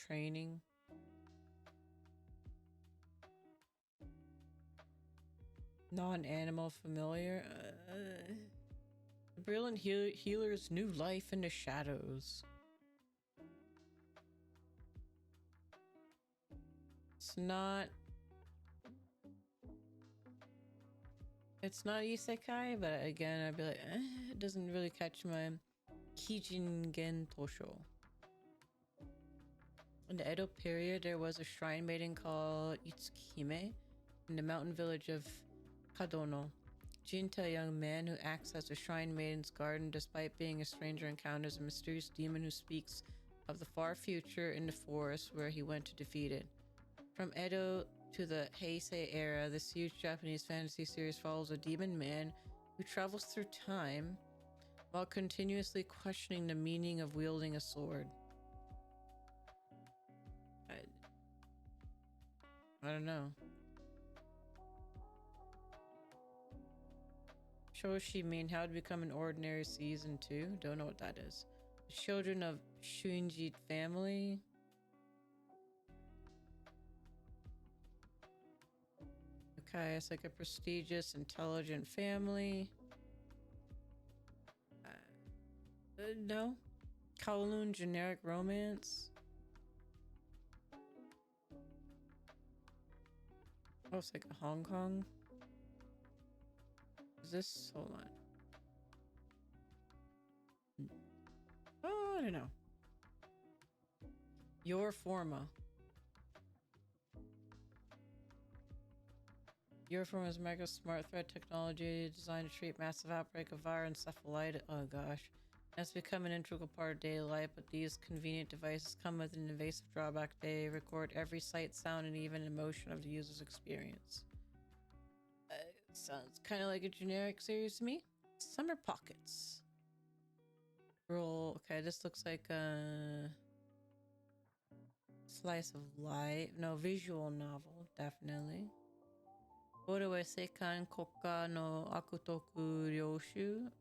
training? Non-animal familiar? The brilliant healer's new life in the shadows. It's not isekai, but again, I'd be like, it doesn't really catch my Kijingen Tosho. In the Edo period, there was a shrine maiden called Itsukihime in the mountain village of Kadono. Jinta, a young man who acts as a shrine maiden's guardian despite being a stranger, encounters a mysterious demon who speaks of the far future in the forest where he went to defeat it. From Edo to the Heisei era, this huge Japanese fantasy series follows a demon man who travels through time while continuously questioning the meaning of wielding a sword. I don't know. Shoshi mean how to become an ordinary season 2? Don't know what that is. The children of Shunji family. Okay, it's like a prestigious, intelligent family. No. Kowloon generic romance. Oh, it's like a Hong Kong. Is this? Hold on. Oh, I don't know. Your Forma. Your Forma is mega smart threat technology designed to treat massive outbreak of viral encephalitis. Oh gosh. It has become an integral part of daily life, but these convenient devices come with an invasive drawback. They record every sight, sound, and even emotion of the user's experience. Sounds kind of like a generic series to me. Summer Pockets. Roll. Okay, this looks like a slice of life. No, visual novel, definitely. Oro e seikan koka no akutoku ryoshu.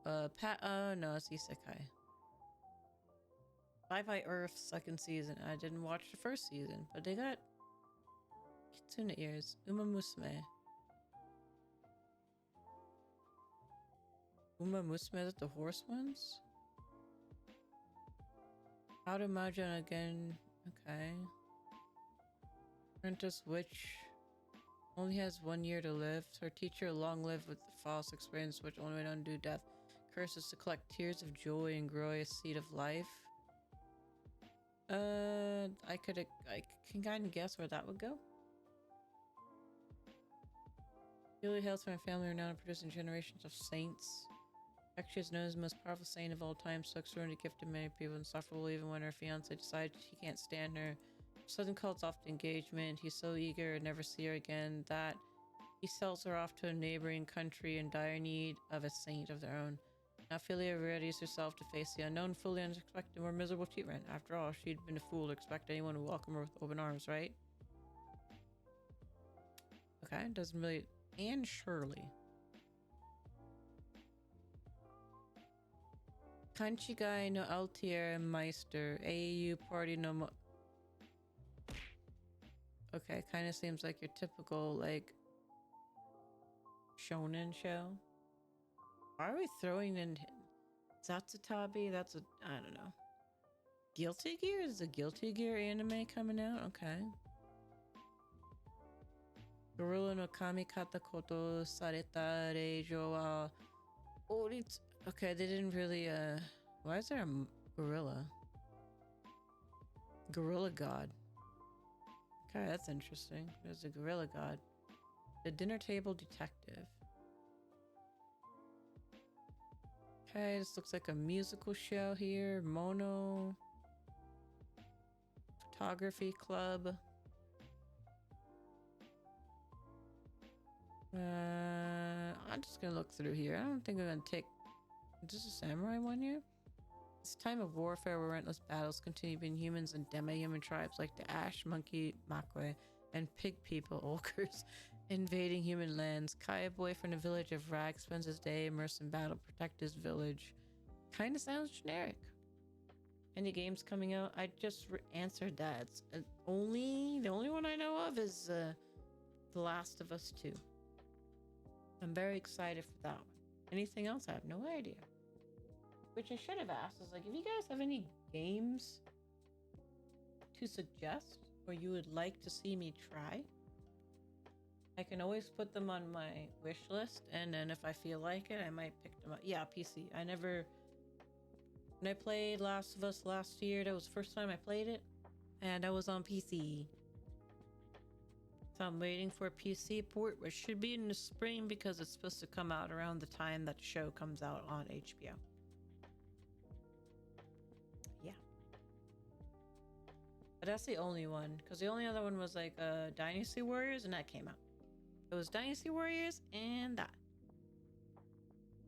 No, it's isekai. Bye Bye Earth second season. I didn't watch the first season, but they got kitsune ears. Uma Musume. Uma Musume, is it the horse ones? How to Mahjong again. Okay. Apprentice Witch only has 1 year to live. Her teacher long lived with the false experience which only would undo death. Curses to collect tears of joy and grow a seed of life. I can kind of guess where that would go. Julie hails from a family renowned for producing generations of saints. Actually, is known as the most powerful saint of all time, so extraordinary gift to many people, insufferable even when her fiance decides he can't stand her. Sudden calls off the engagement. He's so eager to never see her again that he sells her off to a neighboring country in dire need of a saint of their own. Now Philia readies herself to face the unknown, fully unexpected, more miserable treatment. After all, she'd been a fool to expect anyone to welcome her with open arms, right? Okay, doesn't really... Anne Shirley. Kanchigai no Altier Meister. AAU Party no mo... Okay, kind of seems like your typical, like, shonen show. Why are we throwing in Satsutabi? That's a... I don't know. Guilty Gear? Is the Guilty Gear anime coming out? Okay. Gorilla no Kamikata Koto Sareta Reijo wa Oritsu... Okay, they didn't really, why is there a gorilla? Gorilla God. Okay, that's interesting. There's a gorilla god. The Dinner Table Detective. Okay, this looks like a musical show here. Mono. Photography Club. I'm just gonna look through here. I don't think I'm gonna take... Is this a samurai one here? It's a time of warfare where relentless battles continue between humans and demi-human tribes like the Ash, Monkey, Makwe, and Pig People, Ogres, invading human lands. Kaya boy from the village of Rag spends his day immersed in battle to protect his village. Kinda sounds generic. Any games coming out? I just answered that. It's, the only one I know of is The Last of Us 2. I'm very excited for that one. Anything else? I have no idea. Which I should have asked is like, if you guys have any games to suggest or you would like to see me try, I can always put them on my wish list, and then if I feel like it, I might pick them up. Yeah, PC. When I played Last of Us last year, that was the first time I played it, and I was on PC. So I'm waiting for a PC port, which should be in the spring because it's supposed to come out around the time that the show comes out on HBO. But that's the only one, because the only other one was like Dynasty Warriors, and that came out. It was Dynasty Warriors and that.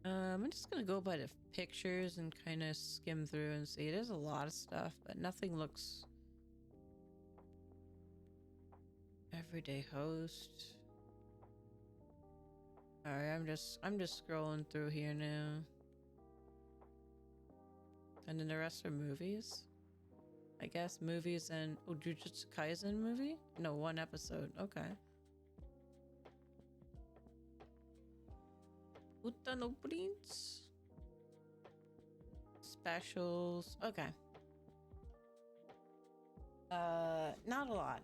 I'm just gonna go by the pictures and kind of skim through and see. There's a lot of stuff, but nothing looks. Everyday host. Alright, I'm just scrolling through here now. And then the rest are movies. I guess movies and Jujutsu Kaisen movie? No, one episode. Okay. Utano Prince. Specials. Okay. Not a lot.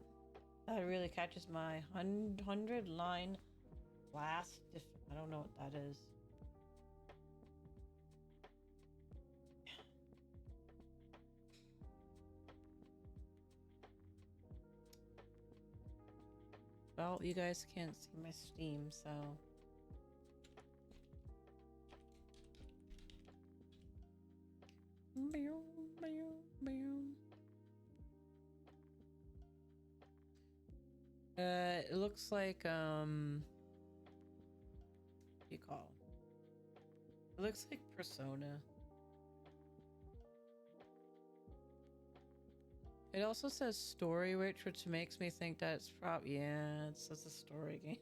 That really catches my 100 line blast. If I don't know what that is. Well, you guys can't see my Steam, so. It looks like what do you call it? It looks like Persona. It also says Story Witch, which makes me think that it's probably, yeah, it says a story game.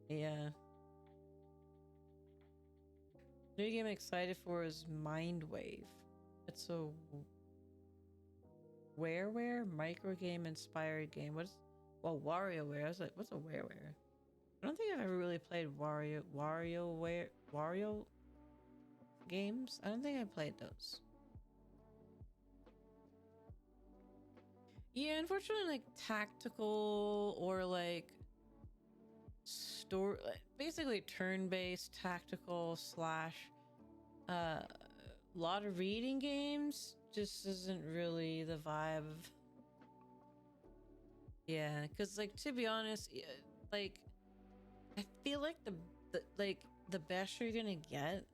Yeah. New game I'm excited for is Mind Wave. It's a WarioWare micro game inspired game. What's, well, WarioWare. I was like, what's a WarioWare? I don't think I've ever really played Wario games. I don't think I played those. Yeah, unfortunately, like tactical or like store, basically turn-based tactical slash lot of reading games just isn't really the vibe. Yeah, because like to be honest, like I feel like the best you're gonna get.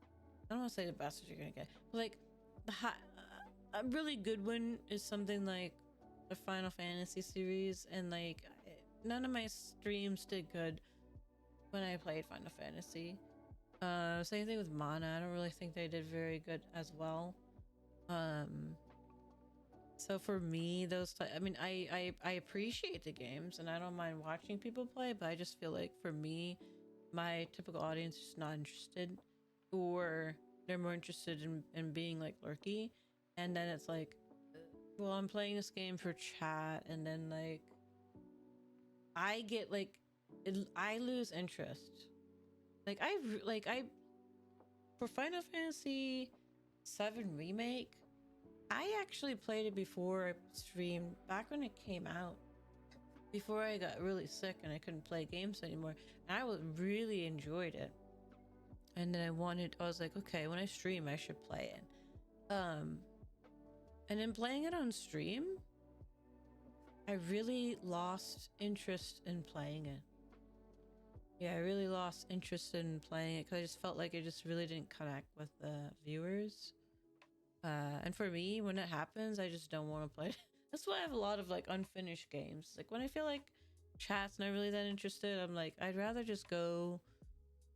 I don't want to say the best you're gonna get, but like a really good one is something like the Final Fantasy series, and like none of my streams did good when I played Final Fantasy. Same thing with Mana. I don't really think they did very good as well. So for me, I mean, I appreciate the games and I don't mind watching people play, but I just feel like for me, my typical audience is not interested, or they're more interested in being like lurky, and then it's like, well, I'm playing this game for chat, and then like I get like I lose interest. Like I for Final Fantasy 7 remake, I actually played it before I streamed, back when it came out, before I got really sick and I couldn't play games anymore. And I really enjoyed it. And then I was like, okay, when I stream, I should play it. And then playing it on stream, I really lost interest in playing it. Yeah, I really lost interest in playing it because I just felt like it just really didn't connect with the viewers. And for me, when it happens, I just don't want to play it. That's why I have a lot of like unfinished games. Like when I feel like chat's not really that interested, I'm like, I'd rather just go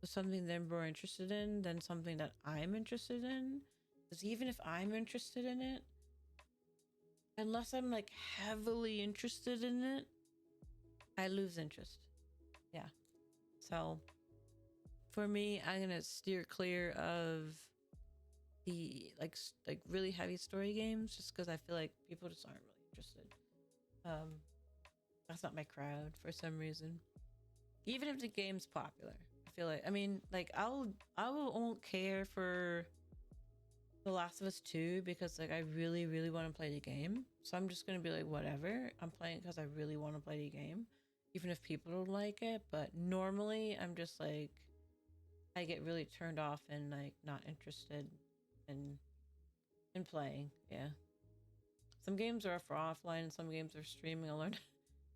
to something they're more interested in than something that I'm interested in. Because even if I'm interested in it, unless I'm like heavily interested in it, I lose interest. Yeah. So for me, I'm gonna steer clear of the like really heavy story games, just because I feel like people just aren't really interested. That's not my crowd for some reason. Even if the game's popular, I feel like, I mean, like I won't care for The Last of Us 2 because like I really want to play the game. So I'm just gonna be like, whatever. I'm playing because I really want to play the game, even if people don't like it. But normally I'm just like, I get really turned off and like not interested in playing. Yeah. Some games are for offline and some games are streaming. I learned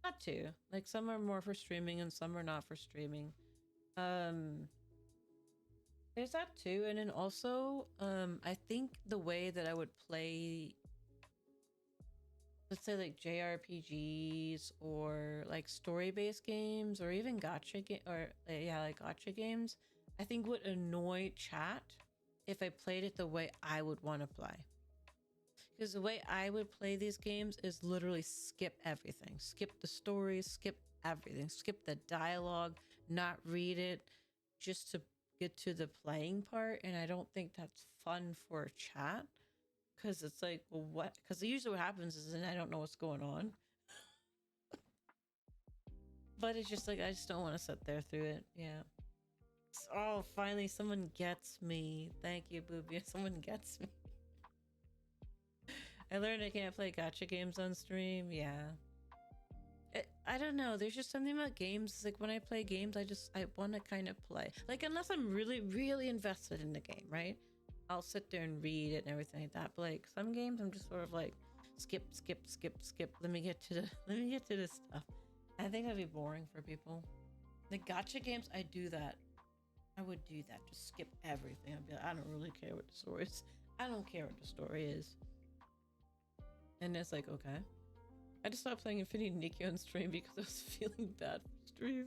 not to. Like some are more for streaming and some are not for streaming. There's that too. And then also, I think the way that I would play let's say like JRPGs or like story-based games or even gotcha or yeah, like gotcha games, I think would annoy chat if I played it the way I would want to play. Because the way I would play these games is literally skip everything. Skip the stories, skip everything. Skip the dialogue, not read it, just to get to the playing part. And I don't think that's fun for a chat. Because it's like, well, what? Because usually what happens is then I don't know what's going on. But it's just like, I just don't want to sit there through it. Yeah. Oh, finally, someone gets me. Thank you, Boobie. Someone gets me. I learned I can't play gotcha games on stream. Yeah. I don't know. There's just something about games. It's like when I play games, I want to kind of play. Like, unless I'm really, really invested in the game, right? I'll sit there and read it and everything like that. But like some games, I'm just sort of like, skip. Let me get to this stuff. I think that'd be boring for people. The gotcha games, I do that. I would do that. Just skip everything. I'd be like, I don't really care what the story is. I don't care what the story is. And it's like, okay. I just stopped playing Infinity Nikki on stream because I was feeling bad for stream.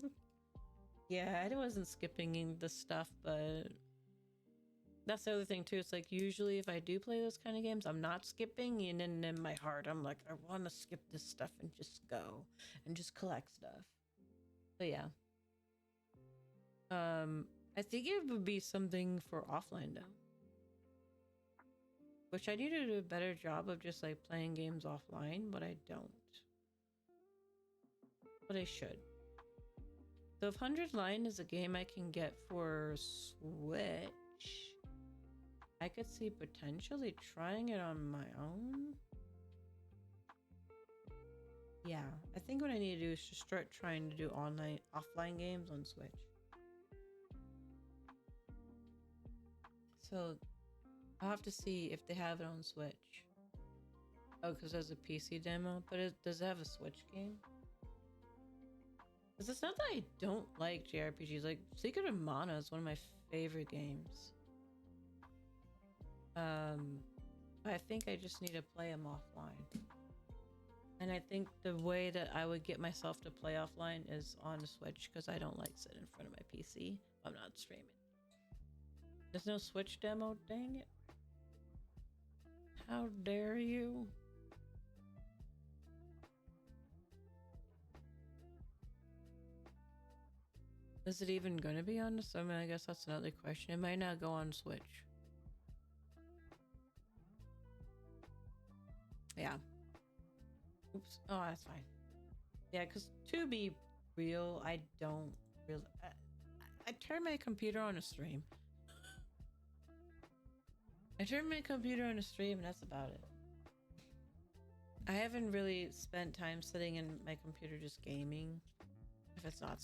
Yeah, I wasn't skipping the stuff, but that's the other thing too. It's like usually if I do play those kind of games, I'm not skipping, and then in my heart, I'm like, I want to skip this stuff and just go and just collect stuff. But yeah. I think it would be something for offline though. Which I need to do a better job of just like playing games offline, but I don't. But I should. So if 100 Line is a game I can get for Switch, I could see potentially trying it on my own. Yeah, I think what I need to do is just start trying to do offline games on Switch. So I'll have to see if they have it on Switch. Oh, because there's a PC demo, but does it have a Switch game? Because it's not that I don't like JRPGs. Like Secret of Mana is one of my favorite games. But I think I just need to play them offline. And I think the way that I would get myself to play offline is on the Switch, because I don't like sitting in front of my PC. I'm not streaming. There's no Switch demo? Dang it. How dare you? Is it even going to be on this? I mean, I guess that's another question. It might not go on Switch. Yeah. Oops. Oh, that's fine. Yeah, because to be real, I don't really... I turn my computer on a stream. I turn my computer on a stream and that's about it. I haven't really spent time sitting in my computer just gaming if it's not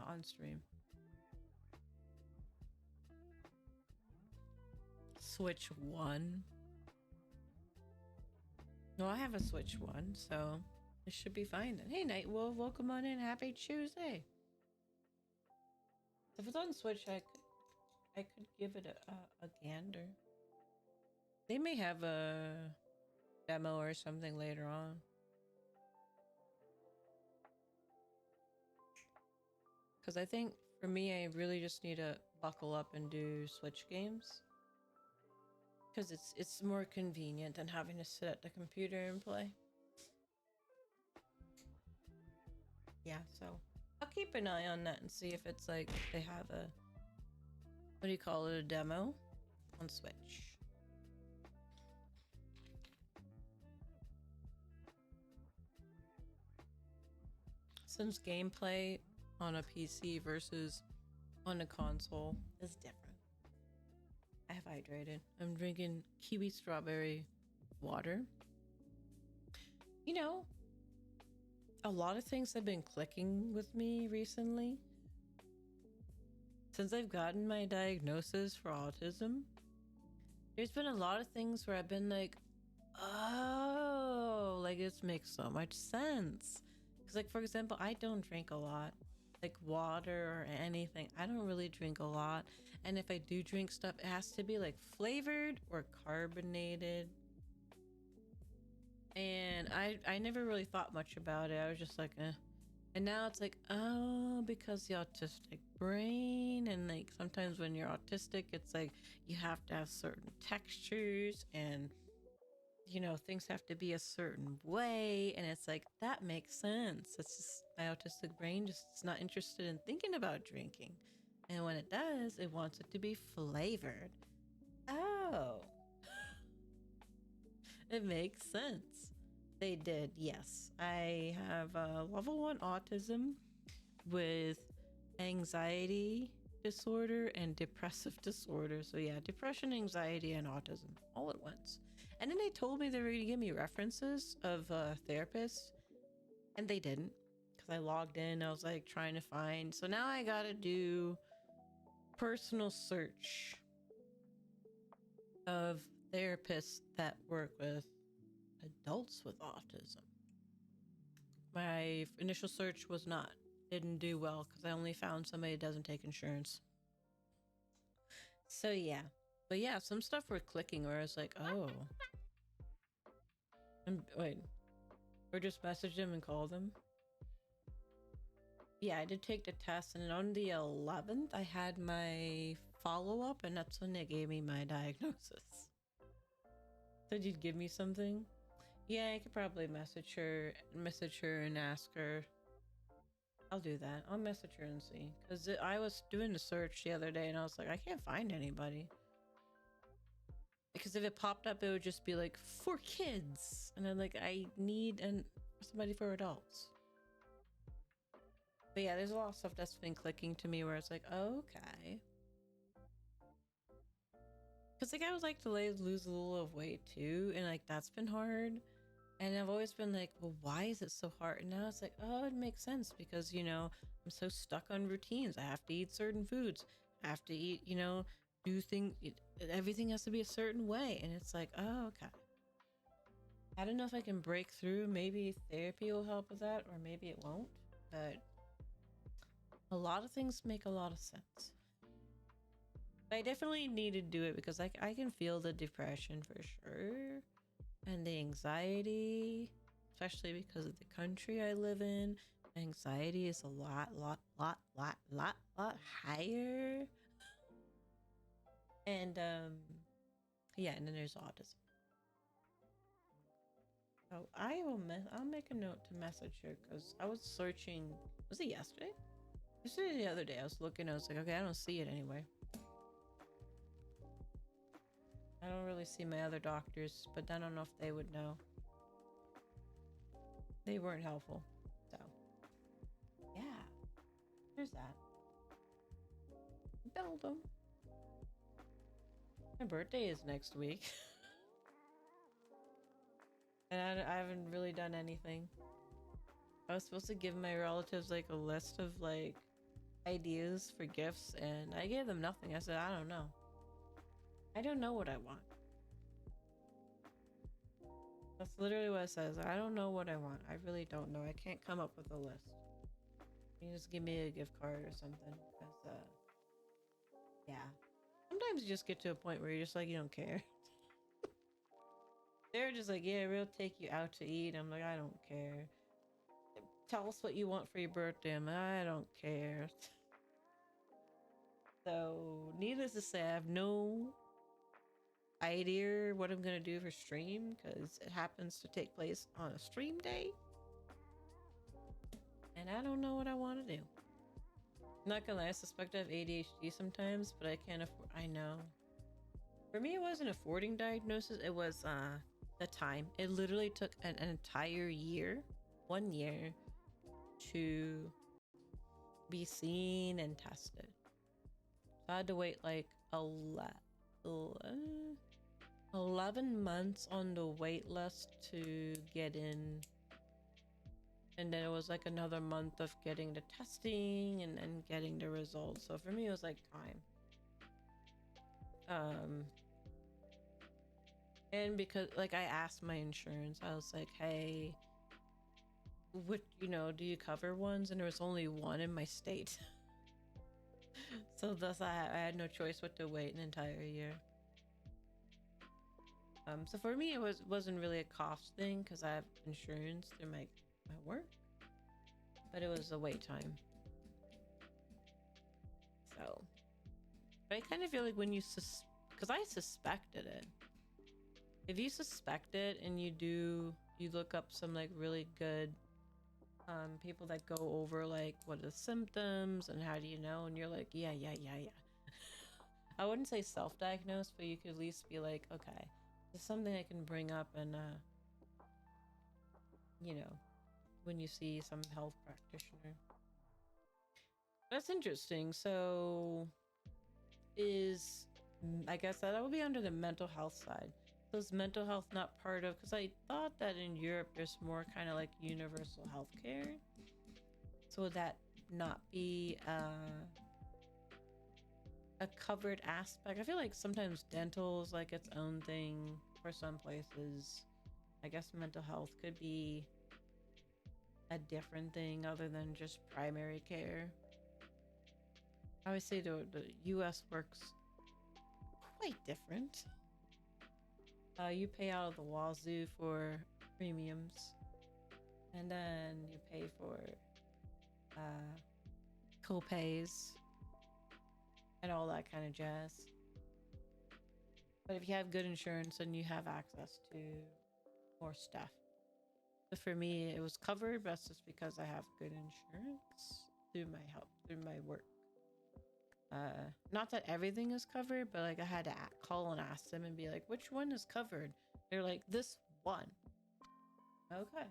on stream. Switch 1. No, I have a Switch 1, so it should be fine then. Hey Nightwolf, welcome on in. Happy Tuesday. If it's on Switch, I could give it a gander. They may have a demo or something later on. Because I think for me, I really just need to buckle up and do Switch games. Because it's more convenient than having to sit at the computer and play. Yeah, so I'll keep an eye on that and see if it's like they have a, what do you call it, a demo on Switch. Since gameplay on a PC versus on a console is different. I have hydrated. I'm drinking kiwi strawberry water. You know, a lot of things have been clicking with me recently. Since I've gotten my diagnosis for autism, there's been a lot of things where I've been like, oh, like this makes so much sense. Because like, for example, I don't drink a lot. Like water or anything. I don't really drink a lot. And if I do drink stuff, it has to be like flavored or carbonated. And I never really thought much about it. I was just like, eh. And now it's like, oh, because the autistic brain, and like sometimes when you're autistic, it's like you have to have certain textures, and you know, things have to be a certain way, and it's like that makes sense. It's just my autistic brain just is not interested in thinking about drinking. And when it does, it wants it to be flavored. Oh, it makes sense. They did, yes. I have level 1 autism with anxiety disorder and depressive disorder. So yeah, depression, anxiety, and autism all at once. And then they told me they were going to give me references of therapists, and they didn't, because I logged in. I was like trying to find. So now I got to do personal search of therapists that work with adults with autism. My initial search didn't do well because I only found somebody that doesn't take insurance. So yeah. But yeah, some stuff were clicking where I was like, oh. And wait. Or just message them and call them. Yeah, I did take the test, and on the 11th, I had my follow-up, and that's when they gave me my diagnosis. Said you'd give me something? Yeah, I could probably message her and ask her. I'll do that. I'll message her and see. Because I was doing the search the other day, and I was like, I can't find anybody. Because if it popped up, it would just be like, for kids. And I'm like, I need somebody for adults. But yeah, there's a lot of stuff that's been clicking to me where it's like, oh, okay. Because like I would like to lose a little of weight too. And like that's been hard. And I've always been like, well, why is it so hard? And now it's like, oh, it makes sense because, you know, I'm so stuck on routines. I have to eat certain foods. I have to eat, you know, everything has to be a certain way. And it's like, oh, okay. I don't know if I can break through. Maybe therapy will help with that, or maybe it won't. But a lot of things make a lot of sense. But I definitely need to do it because I can feel the depression for sure. And the anxiety, especially because of the country I live in. Anxiety is a lot higher. And yeah, and then there's autism. So I'll make a note to message her because I was searching. Was it yesterday? Yesterday, the other day, I was looking. I was like, okay, I don't see it anywhere. I don't really see my other doctors, but I don't know if they would know. They weren't helpful. So, yeah. There's that. Build them. My birthday is next week. And I haven't really done anything. I was supposed to give my relatives like a list of like ideas for gifts, and I gave them nothing. I said, I don't know. I don't know what I want. That's literally what it says. I don't know what I want. I really don't know. I can't come up with a list. You just give me a gift card or something. Because, yeah. Sometimes you just get to a point where you're just like, you don't care. They're just like, yeah, we'll take you out to eat. I'm like, I don't care. Tell us what you want for your birthday. I'm like, I don't care. So, needless to say, I have no idea what I'm gonna do for stream because it happens to take place on a stream day, and I don't know what I want to do. I'm not gonna lie, I suspect I have ADHD sometimes, but I can't afford. I know. For me, it wasn't affording diagnosis. It was the time. It literally took an entire year, 1 year, to be seen and tested. So I had to wait like 11 months on the wait list to get in, and then it was like another month of getting the testing and then getting the results. So for me it was like time. And because like I asked my insurance, I was like, hey, what, you know, do you cover ones? And there was only one in my state. So thus I had no choice but to wait an entire year. So for me, it wasn't really a cost thing because I have insurance through my work, but it was a wait time. So, but I kind of feel like when you because I suspected it. If you suspect it and you look up some like really good people that go over like what are the symptoms and how do you know, and you're like yeah. I wouldn't say self-diagnose, but you could at least be like, okay, there's something I can bring up and you know, when you see some health practitioner. That's interesting. So I guess that would be under the mental health side. So is mental health not part of, because I thought that in Europe there's more kind of like universal health care. So would that not be a covered aspect? I feel like sometimes dental is like its own thing for some places. I guess mental health could be a different thing other than just primary care. I would say the US works quite different. You pay out of the wazoo for premiums, and then you pay for co-pays and all that kind of jazz. But if you have good insurance, then you have access to more stuff. So for me, it was covered, but that's just because I have good insurance through my work. Not that everything is covered, but like I had to call and ask them and be like, which one is covered? They're like, this one. Okay,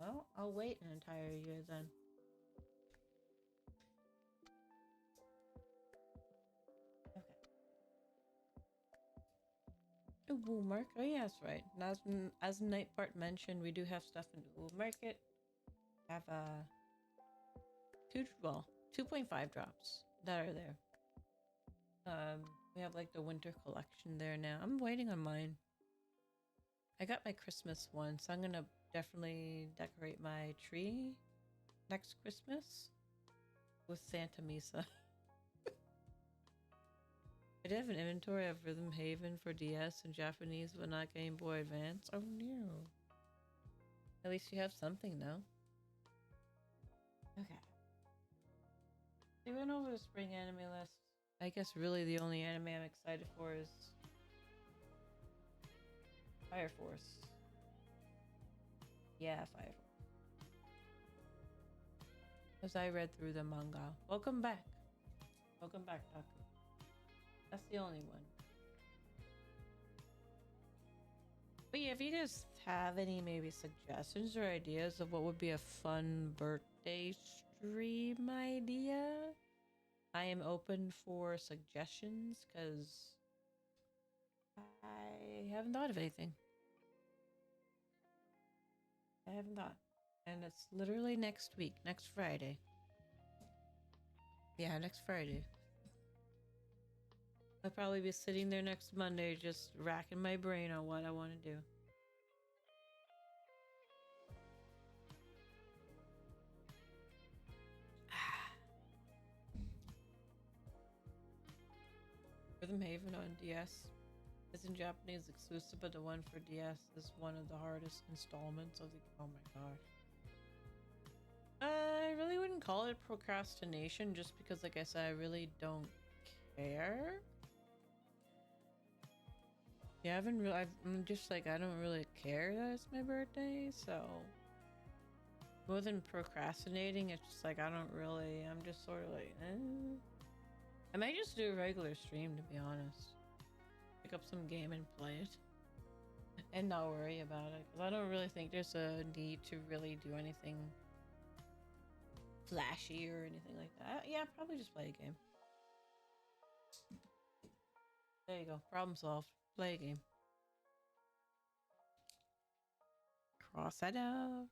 well, I'll wait an entire year then. Okay. Wool Market. Oh yeah, that's right. And as Nightbart mentioned, we do have stuff in the Wool Market. We have 2.5 drops that are there. We have like the winter collection there now. I'm waiting on mine. I got my Christmas one, so I'm gonna definitely decorate my tree next Christmas with Santa Misa. I did have an inventory of Rhythm Haven for DS and Japanese, but not Game Boy Advance. Oh no. At least you have something now. Okay. We went over the spring anime list. I guess really the only anime I'm excited for is Fire Force. Yeah, Fire Force. Because I read through the manga. Welcome back. Welcome back, Taku. That's the only one. But yeah, if you guys have any maybe suggestions or ideas of what would be a fun birthday stream idea, I am open for suggestions because I haven't thought of anything. I haven't thought. And it's literally next week, next Friday. Yeah, next Friday. I'll probably be sitting there next Monday just racking my brain on what I want to do. Rhythm Haven on DS is in Japanese exclusive, but the one for DS is one of the hardest installments of the. Oh my gosh. I really wouldn't call it procrastination just because, like I said, I really don't care. Yeah, I'm just like, I don't really care that it's my birthday, so more than procrastinating, it's just like, I'm just sort of like, eh. I might just do a regular stream, to be honest. Pick up some game and play it. And not worry about it, because I don't really think there's a need to really do anything flashy or anything like that. Yeah, probably just play a game. There you go. Problem solved. Play a game. Cross that out.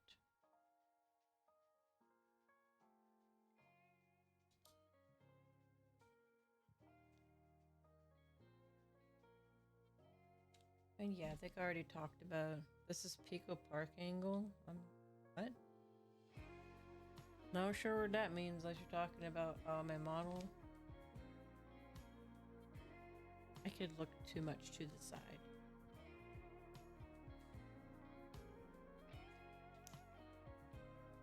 And yeah, I think I already talked about this is Pico Park angle. What? Not sure what that means unless you're talking about my model. I could look too much to the side.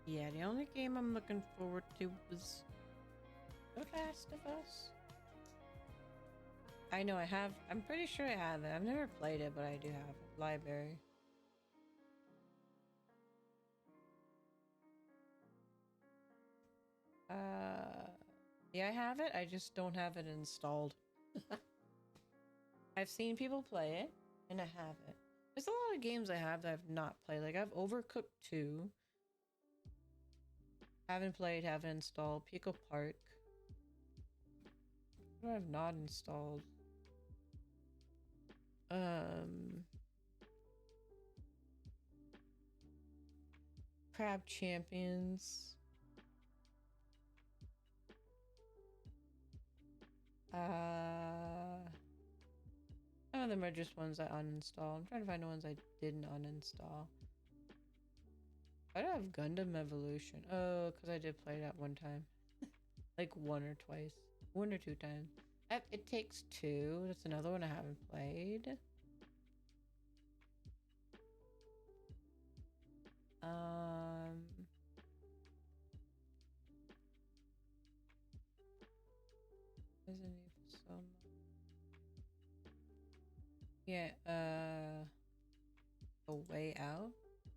Yeah, the only game I'm looking forward to was The Last of Us. I know I have. I'm pretty sure I have it. I've never played it, but I do have it. Library. Yeah, I have it. I just don't have it installed. I've seen people play it, and I have it. There's a lot of games I have that I've not played. Like, I've Overcooked 2. Haven't played, haven't installed. Pico Park. What do I have not installed? Crab Champions. Some of them are just ones I uninstalled. I'm trying to find the ones I didn't uninstall. I don't have Gundam Evolution. Oh, because I did play that one time. Like one or twice. 1 or 2 times. It Takes Two. That's another one I haven't played. Resident Evil so much. Yeah, A Way Out?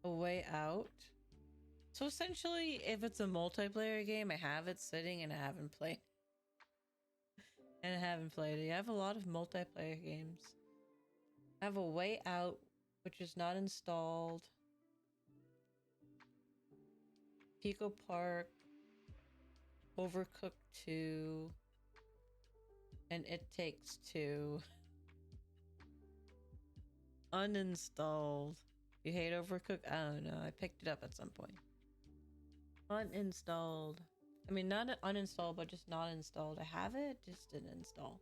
A Way Out? So essentially, if it's a multiplayer game, I have it sitting and I haven't played. And I haven't played it. I have a lot of multiplayer games. I have A Way Out, which is not installed. Pico Park. Overcooked 2. And It Takes Two. Uninstalled. You hate Overcooked? I don't know. I picked it up at some point. Uninstalled. I mean, not uninstalled, but just not installed. I have it, just didn't install.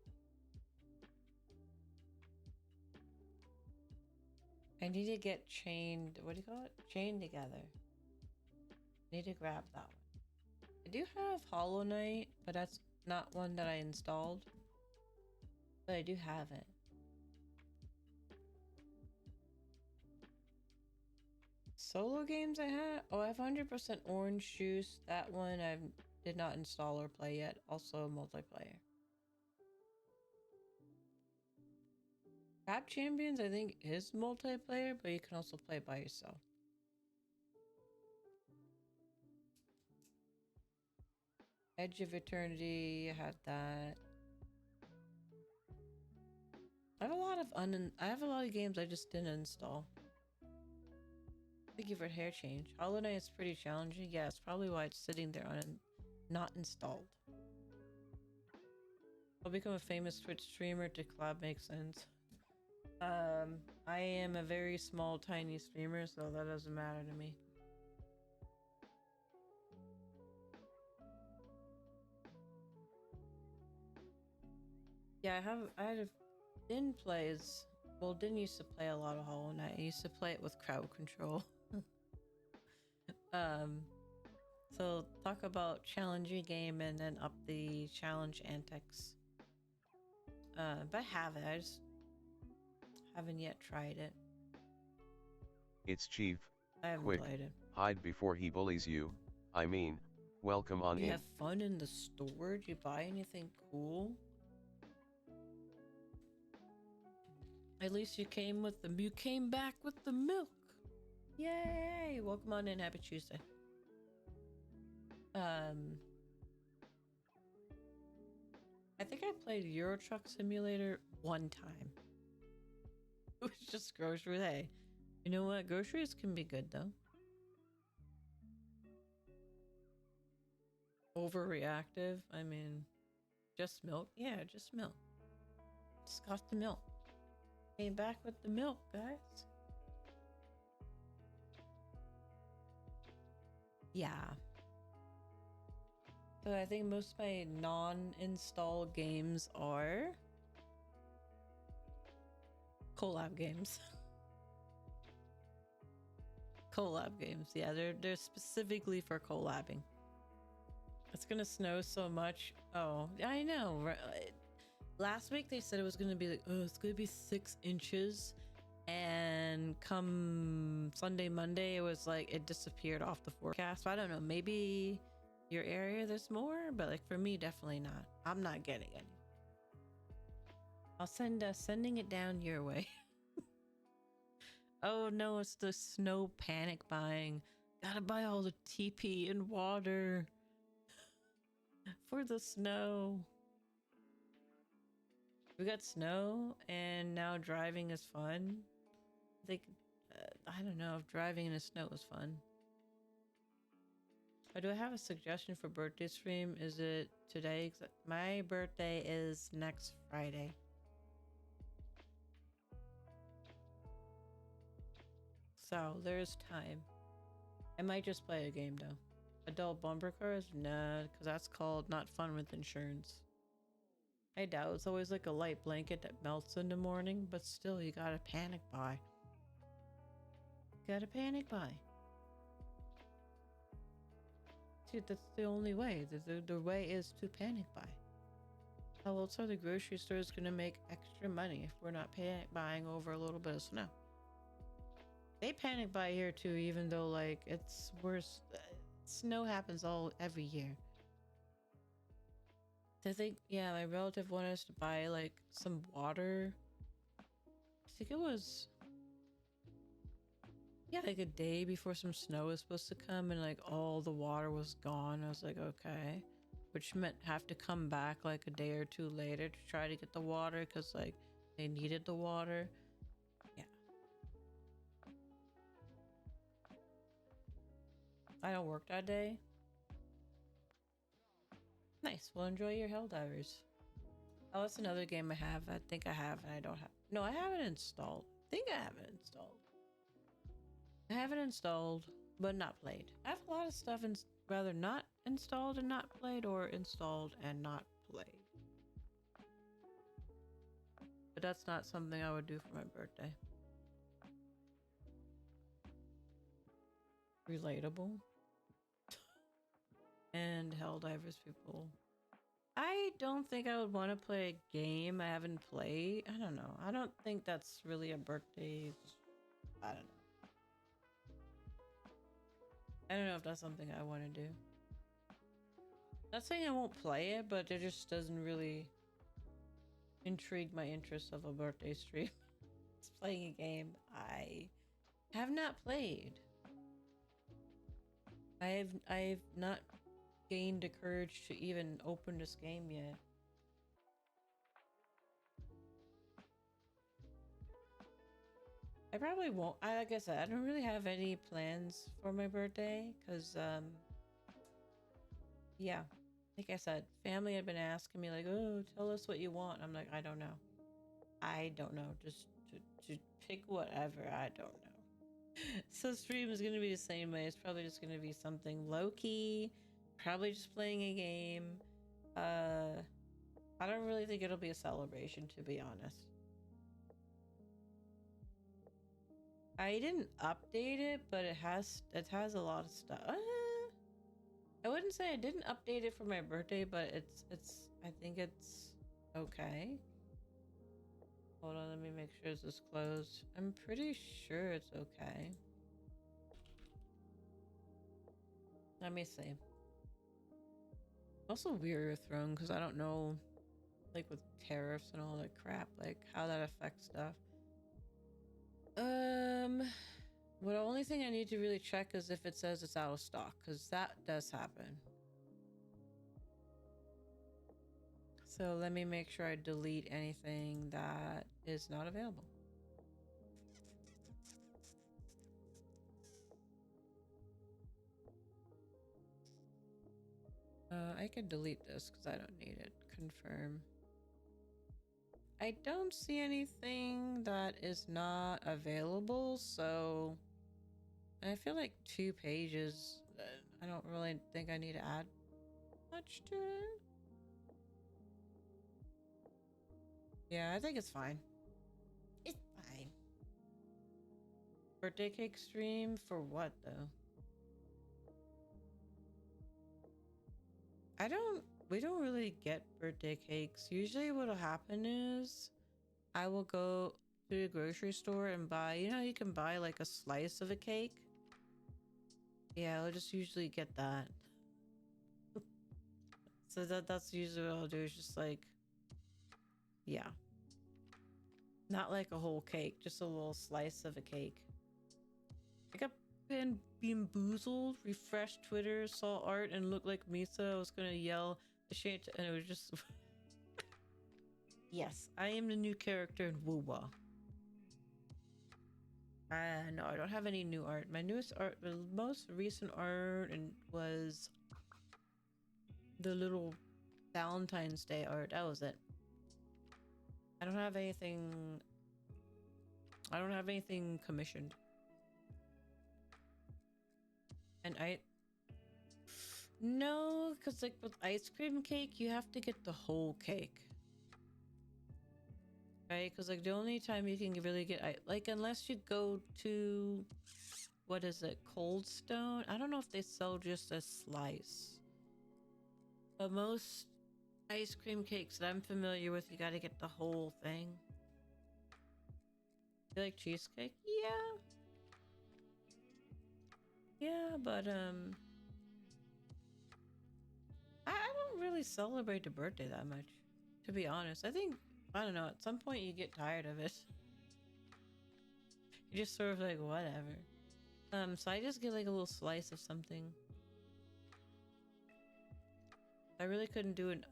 I need to get chained. What do you call it? Chained Together. Need to grab that one. I do have Hollow Knight, but that's not one that I installed. But I do have it. Solo games I have? Oh, I have 100% Orange Juice. That one I did not install or play yet. Also multiplayer. Crab Champions, I think, is multiplayer, but you can also play by yourself. Edge of Eternity, I had that. I have a lot of games I just didn't install. Thank you for hair change. Hollow Knight is pretty challenging. Yeah, it's probably why it's sitting there not installed. I'll become a famous Twitch streamer to collab makes sense. I am a very small, tiny streamer, so that doesn't matter to me. Yeah, Din plays. Well, Din used to play a lot of Hollow Knight. I used to play it with crowd control. So talk about challenging game and then up the challenge antics. But I have it. I just haven't yet tried it. It's Chief. I haven't Quick, played it. hide before he bullies you. I mean, welcome on You in. have fun in the store? Did you buy anything cool? At least you came back with the milk. Yay! Welcome on in. Happy Tuesday. I think I played Euro Truck Simulator one time. It was just grocery. Hey, you know what? Groceries can be good though. Overreactive. I mean, just milk. Yeah, just milk. Just got the milk. Came back with the milk, guys. Yeah. So I think most of my non-install games are collab games. Collab games. Yeah, they're specifically for collabing. It's gonna snow so much. Oh, I know. Last week they said it was gonna be like, oh, it's gonna be 6 inches, And come Sunday, Monday, it was like it disappeared off the forecast. So I don't know, maybe your area there's more, but like for me, definitely not. I'm not getting any. I'll sending it down your way. Oh no, it's the snow panic buying. Gotta buy all the TP and water for the snow. We got snow and now driving is fun. Like, I don't know if driving in the snow is fun. But do I have a suggestion for birthday stream? Is it today? My birthday is next Friday. So there's time. I might just play a game though. Adult bumper cars? Nah, because that's called not fun with insurance. I doubt it's always like a light blanket that melts in the morning, but still you gotta panic buy. Gotta panic buy. Dude, that's the only way. The way is to panic buy. How else are the grocery stores gonna make extra money if we're not panic buying over a little bit of snow? They panic buy here too, even though like it's worse. Snow happens every year. I think, yeah, my relative wanted us to buy like some water. I think it was, yeah, like a day before some snow was supposed to come, and like all the water was gone. I was like, okay, which meant have to come back like a day or two later to try to get the water because like they needed the water. Yeah. I don't work that day. Nice. Well, enjoy your Helldivers. Oh, that's another game I have. I think I have, and I don't have. No, I have it installed. I think I have it installed. I have it installed, but not played. I have a lot of stuff rather not installed and not played, or installed and not played. But that's not something I would do for my birthday. Relatable. And Helldivers people. I don't think I would want to play a game I haven't played. I don't know. I don't think that's really a birthday. I don't know. I don't know if that's something I want to do. Not saying I won't play it, but it just doesn't really intrigue my interest of a birthday stream. It's playing a game I have not played. I've not gained the courage to even open this game yet. I probably won't. Like I said, I don't really have any plans for my birthday because yeah, like I said, family had been asking me like, oh, tell us what you want. I'm like, I don't know. Just to pick whatever. I don't know. So stream is gonna be the same way. It's probably just gonna be something low key, probably just playing a game. I don't really think it'll be a celebration, to be honest. I didn't update it, but it has a lot of stuff. I wouldn't say I didn't update it for my birthday, but I think it's okay. Hold on, let me make sure this is closed. I'm pretty sure it's okay. Let me see. Also weird with Throne because I don't know, like with tariffs and all that crap, like how that affects stuff. Well, the only thing I need to really check is if it says it's out of stock, because that does happen. So let me make sure I delete anything that is not available. I could delete this because I don't need it. Confirm. I don't see anything that is not available, so I feel like 2 pages. I don't really think I need to add much to it. Yeah, I think it's fine. It's fine. Birthday cake stream for what though? We don't really get birthday cakes. Usually what'll happen is I will go to a grocery store and buy, you know, you can buy like a slice of a cake. Yeah, I'll just usually get that. So that's usually what I'll do, is just like, yeah. Not like a whole cake, just a little slice of a cake. I got bamboozled, refreshed Twitter, saw art, and looked like Misa. I was gonna yell the shit, and it was just. Yes, I am the new character in Woowa. No, I don't have any new art. My newest art, the most recent art, and was the little Valentine's Day art. That was it. I don't have anything. I don't have anything commissioned. And no, because like with ice cream cake, you have to get the whole cake. Right? Because like the only time you can really get, like, unless you go to, what is it, Cold Stone? I don't know if they sell just a slice. But most ice cream cakes that I'm familiar with, you gotta get the whole thing. You like cheesecake? Yeah. Yeah, but I don't really celebrate the birthday that much, to be honest. I think, I don't know, at some point you get tired of it. You're just sort of like, whatever. So I just get like a little slice of something. I really couldn't do an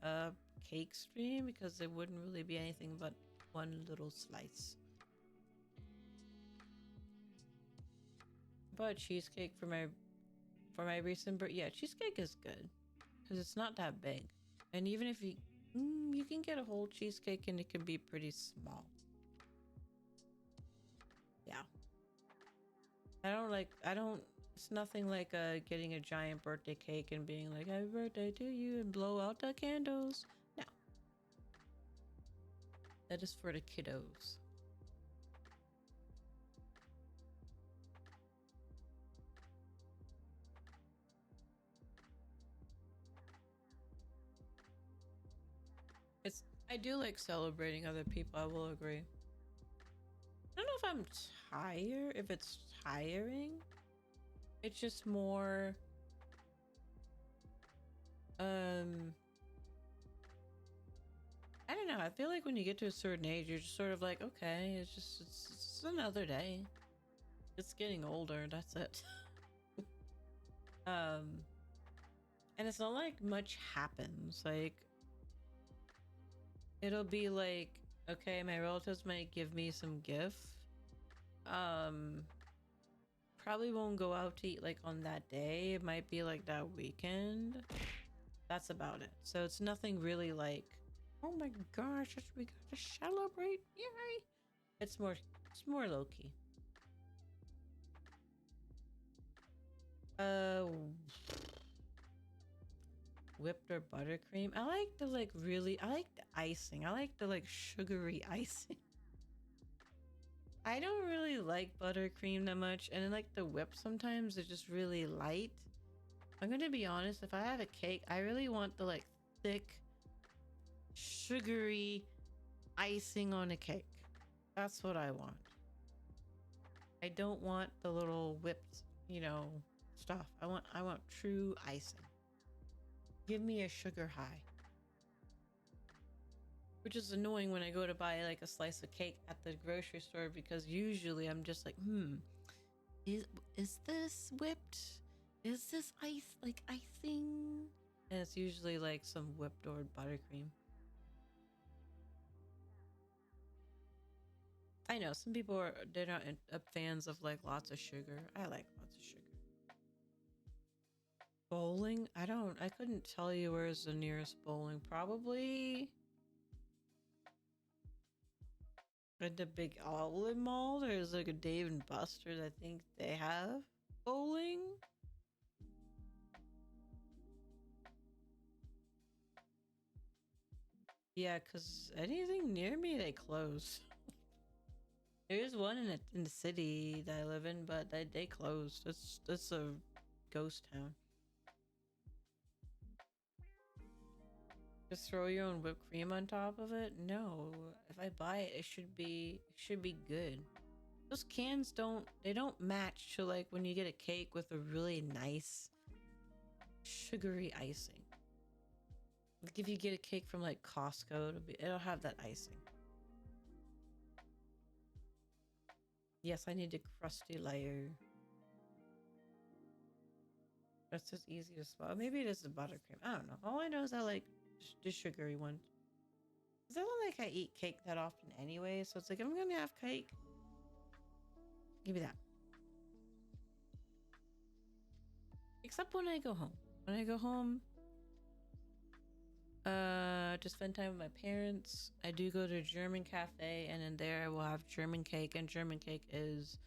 cake stream because there wouldn't really be anything but one little slice. I bought cheesecake for my recent birthday. Yeah, cheesecake is good because it's not that big, and even if you can get a whole cheesecake and it can be pretty small. Yeah, I don't. It's nothing like getting a giant birthday cake and being like, happy birthday to you, and blow out the candles. No. That is for the kiddos. I do like celebrating other people, I will agree. I don't know if I'm tired, if it's tiring. It's just more I don't know. I feel like when you get to a certain age, you're just sort of like, okay, it's another day. It's getting older, that's it. And it's not like much happens. Like, it'll be like, okay, my relatives might give me some gift. Probably won't go out to eat like on that day. It might be like that weekend. That's about it. So it's nothing really like, oh my gosh, we gotta celebrate. Yay. It's more low-key. Whipped or buttercream. I like the I like the icing. I like the sugary icing. I don't really like buttercream that much, and then like the whip sometimes is just really light. I'm gonna be honest, if I have a cake, I really want the thick, sugary icing on a cake. That's what I want. I don't want the little whipped, stuff. I want true icing. Give me a sugar high. Which is annoying when I go to buy like a slice of cake at the grocery store, because usually I'm just like, is this whipped? Is this icing? And it's usually like some whipped or buttercream. I know some people they're not fans of like lots of sugar. I like lots of sugar. Bowling? I couldn't tell you where's the nearest bowling. Probably at the big outlet mall. There's like a Dave and Buster's. I think they have bowling. Yeah, because anything near me, they close. There is one in the city that I live in, but they closed. It's a ghost town. Just throw your own whipped cream on top of it? No. If I buy it, it should be good. Those cans don't match to like when you get a cake with a really nice sugary icing. Like if you get a cake from like Costco, it'll have that icing. Yes, I need a crusty layer. That's just easy to spell. Maybe it is the buttercream. I don't know. All I know is I like the sugary ones. Cause I don't like I eat cake that often anyway, so it's like I'm gonna have cake. Give me that. Except when I go home. When I go home, to spend time with my parents, I do go to a German cafe, and in there I will have German cake, and German cake is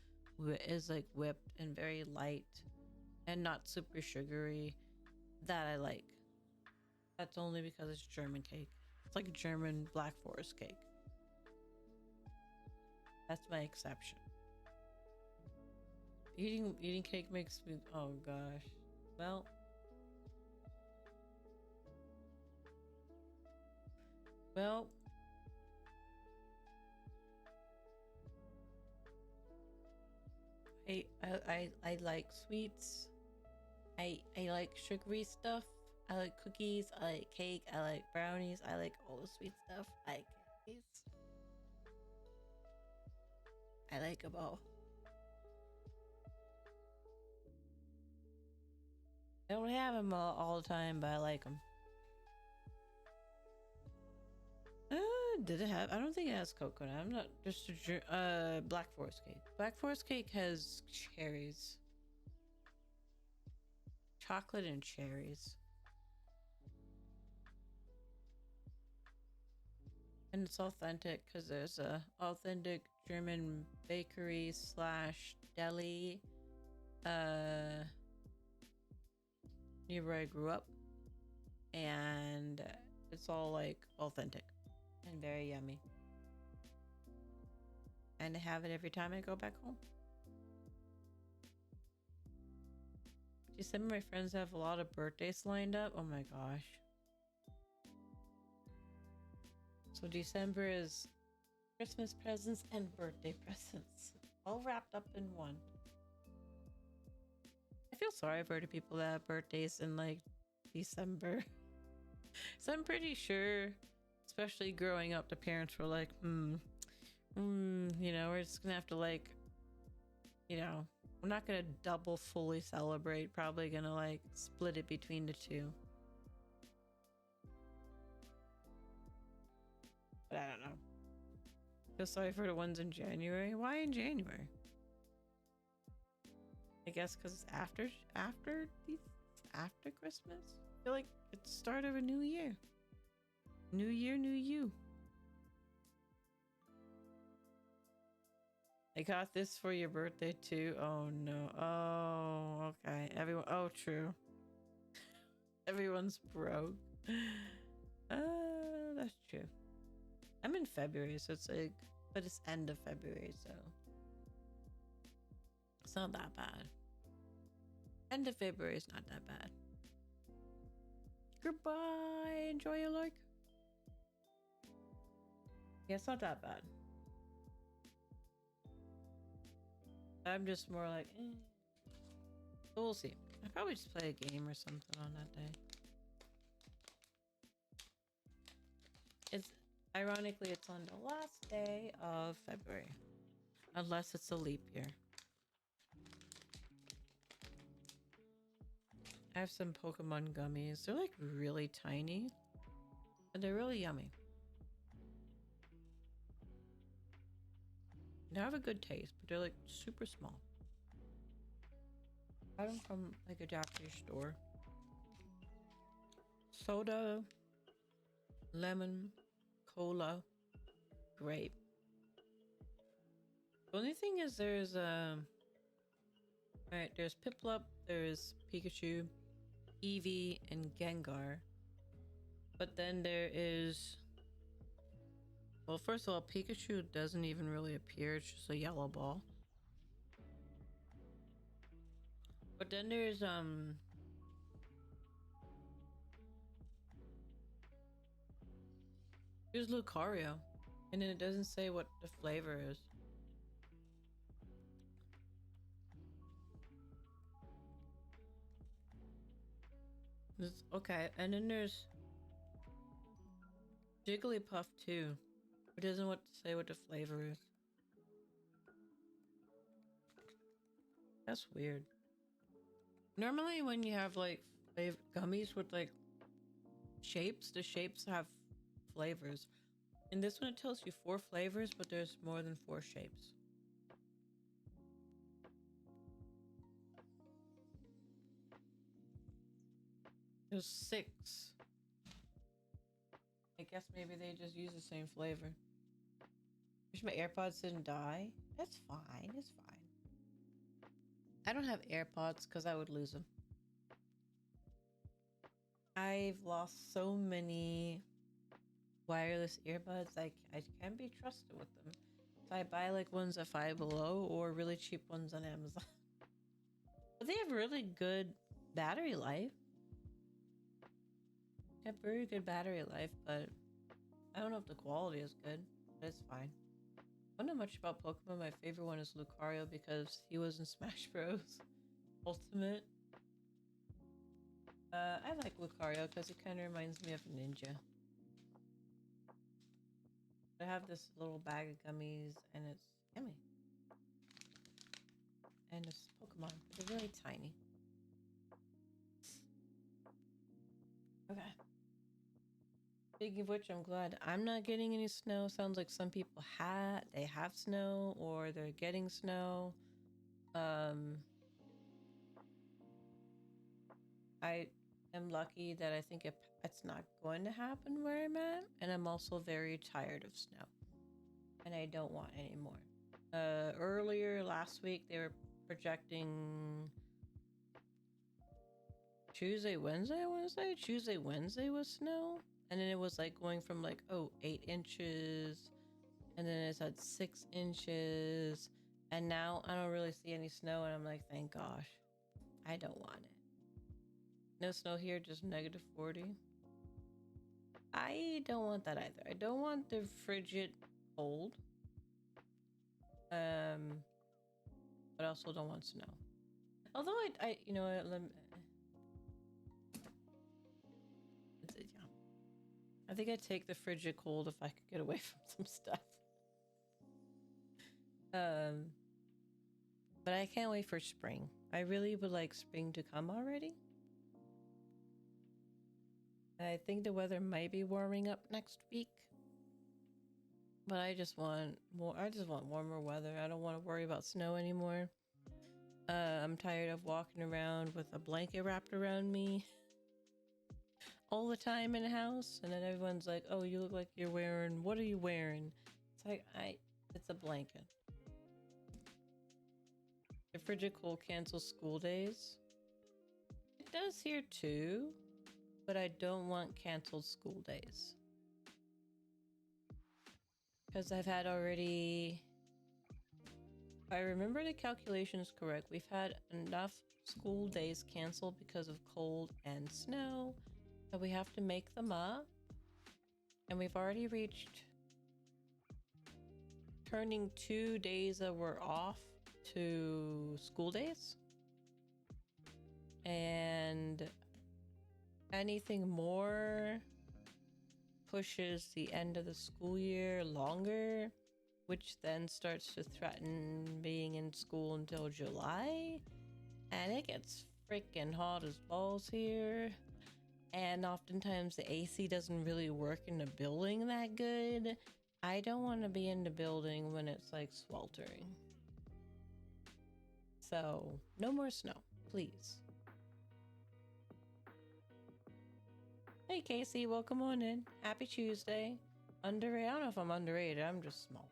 like whipped and very light and not super sugary. That I like. That's only because it's German cake. It's like a German Black Forest cake. That's my exception. Eating cake makes me, oh gosh. Well, I like sweets. I like sugary stuff. I like cookies. I like cake. I like brownies. I like all the sweet stuff. I like candies. I like them all. I don't have them all the time, but I like them. Did it have? I don't think it has coconut. I'm not just a Black Forest cake. Black Forest cake has cherries, chocolate and cherries, and it's authentic because there's a authentic German bakery slash deli near where I grew up, and it's all like authentic and very yummy. And I have it every time I go back home. Some of my friends have a lot of birthdays lined up. Oh my gosh. So December is Christmas presents and birthday presents, all wrapped up in one. I feel sorry for the people that have birthdays in like December. So I'm pretty sure, especially growing up, the parents were like, we're just gonna have to like, we're not gonna double fully celebrate, probably gonna like split it between the two. But I don't know. Feel sorry for the ones in January. Why in January? I guess because it's after Christmas. I feel like it's the start of a new year. New year, new you. I got this for your birthday too. Oh no. Oh, okay. Everyone. Oh, true. Everyone's broke. That's true. I'm in February, so it's like, but it's end of February, so it's not that bad. End of February is not that bad. Goodbye. Enjoy your like. Yeah, it's not that bad. I'm just more like, So we'll see. I'll probably just play a game or something on that day. Ironically, it's on the last day of February. Unless it's a leap year. I have some Pokemon gummies. They're like really tiny. And they're really yummy. They have a good taste, but they're like super small. I got them from like a Japanese store. Soda, lemon, cola, grape. The only thing is there's there's Piplup, there's Pikachu, Eevee, and Gengar. But then there is, well, first of all, Pikachu doesn't even really appear, it's just a yellow ball. But then there's Here's Lucario. And then it doesn't say what the flavor is. Okay, and then there's Jigglypuff too. It doesn't want to say what the flavor is. That's weird. Normally when you have like gummies with like shapes, the shapes have flavors. In this one it tells you 4 flavors, but there's more than 4 shapes. There's 6. I guess maybe they just use the same flavor. Wish my AirPods didn't die. That's fine. It's fine. I don't have AirPods because I would lose them. I've lost so many wireless earbuds. I can't be trusted with them. So I buy like ones at Five Below or really cheap ones on Amazon. But they have really good battery life. They have very good battery life, but I don't know if the quality is good. But it's fine. I don't know much about Pokemon. My favorite one is Lucario because he was in Smash Bros. Ultimate. I like Lucario because he kind of reminds me of a ninja. I have this little bag of gummies and it's yummy. And it's Pokemon. They're really tiny. Okay. Speaking of which, I'm glad I'm not getting any snow. Sounds like some people they have snow or they're getting snow. I am lucky that I think it's not going to happen where I'm at, and I'm also very tired of snow, and I don't want any more. Earlier last week, they were projecting Tuesday, Wednesday, I want to say. Tuesday, Wednesday was snow, and then it was like going from like, 8 inches, and then it said 6 inches, and now I don't really see any snow, and I'm like, thank gosh, I don't want it. No snow here, just -40. I don't want that either. I don't want the frigid cold. But I also don't want snow. Although you know, yeah. I think I'd take the frigid cold if I could get away from some stuff. But I can't wait for spring. I really would like spring to come already. I think the weather might be warming up next week. But I just want warmer weather. I don't want to worry about snow anymore. I'm tired of walking around with a blanket wrapped around me all the time in the house. And then everyone's like, oh, you look like you're wearing, what are you wearing? It's like, it's a blanket. The frigid cold cancels school days. It does here too. But I don't want canceled school days. Because I've had already... If I remember the calculations correct, we've had enough school days canceled because of cold and snow that we have to make them up. And we've already reached turning 2 days that were off to school days. And anything more pushes the end of the school year longer, which then starts to threaten being in school until July. And it gets freaking hot as balls here. And oftentimes the AC doesn't really work in the building that good. I don't want to be in the building when it's like sweltering. So no more snow, please. Hey Casey, welcome on in. Happy Tuesday. Underage? I don't know if I'm underage. I'm just small.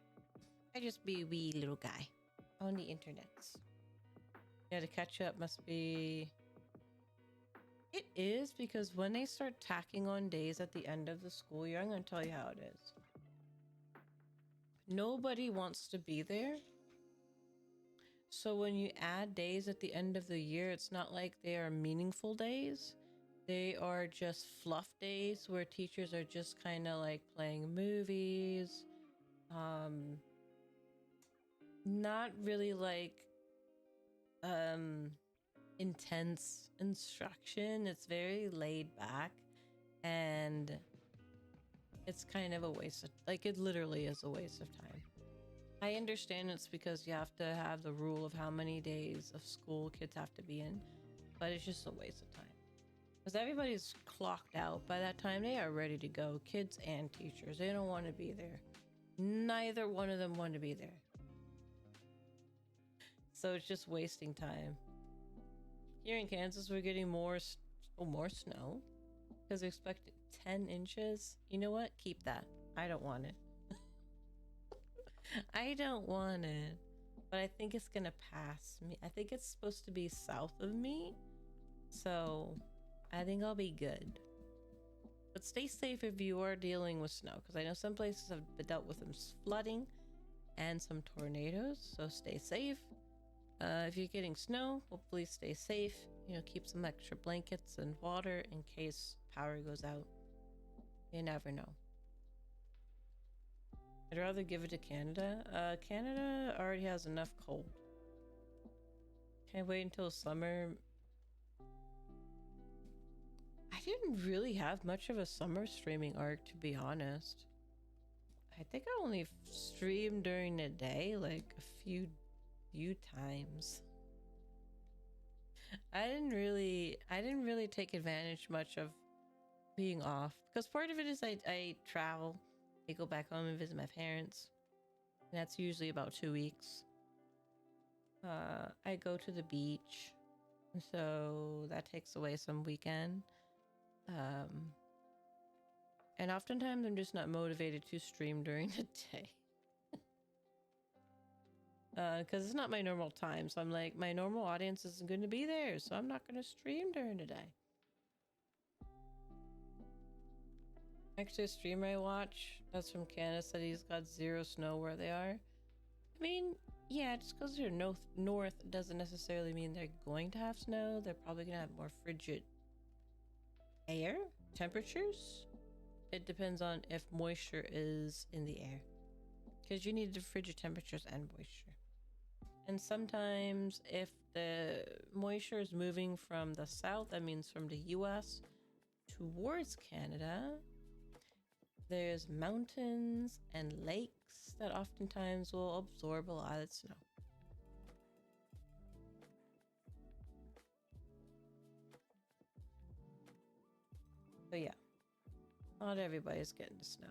I just be a wee little guy on the internets. Yeah, to catch up must be... It is, because when they start tacking on days at the end of the school year, I'm going to tell you how it is. Nobody wants to be there. So when you add days at the end of the year, it's not like they are meaningful days. They are just fluff days where teachers are just kind of like playing movies. Um, not really like um intense instruction. It's very laid back, and it's kind of a waste of, like, it literally is a waste of time. I understand it's because you have to have the rule of how many days of school kids have to be in, but it's just a waste of time. Because everybody's clocked out. By that time, they are ready to go. Kids and teachers. They don't want to be there. Neither one of them want to be there. So it's just wasting time. Here in Kansas, we're getting more snow. Because we expect 10 inches. You know what? Keep that. I don't want it. I don't want it. But I think it's going to pass me. I think it's supposed to be south of me. So I think I'll be good. But stay safe if you are dealing with snow. Because I know some places have dealt with some flooding and some tornadoes. So stay safe. If you're getting snow, hopefully stay safe. You know, keep some extra blankets and water in case power goes out. You never know. I'd rather give it to Canada. Canada already has enough cold. Can't wait until summer. I didn't really have much of a summer streaming arc, to be honest. I think I only streamed during the day, like a few times. I didn't really take advantage much of being off, because part of it is I travel. I go back home and visit my parents. And that's usually about 2 weeks. I go to the beach, so that takes away some weekend. And oftentimes I'm just not motivated to stream during the day. Because it's not my normal time. So I'm like, my normal audience isn't going to be there, so I'm not going to stream during the day. Actually, a streamer I watch that's from Canada said he's got 0 snow where they are. I mean, yeah, just because they're north doesn't necessarily mean they're going to have snow. They're probably going to have more frigid air temperatures. It depends on if moisture is in the air, because you need the frigid temperatures and moisture. And sometimes if the moisture is moving from the south, that means from the US towards Canada, there's mountains and lakes that oftentimes will absorb a lot of snow. But yeah, not everybody's getting the snow.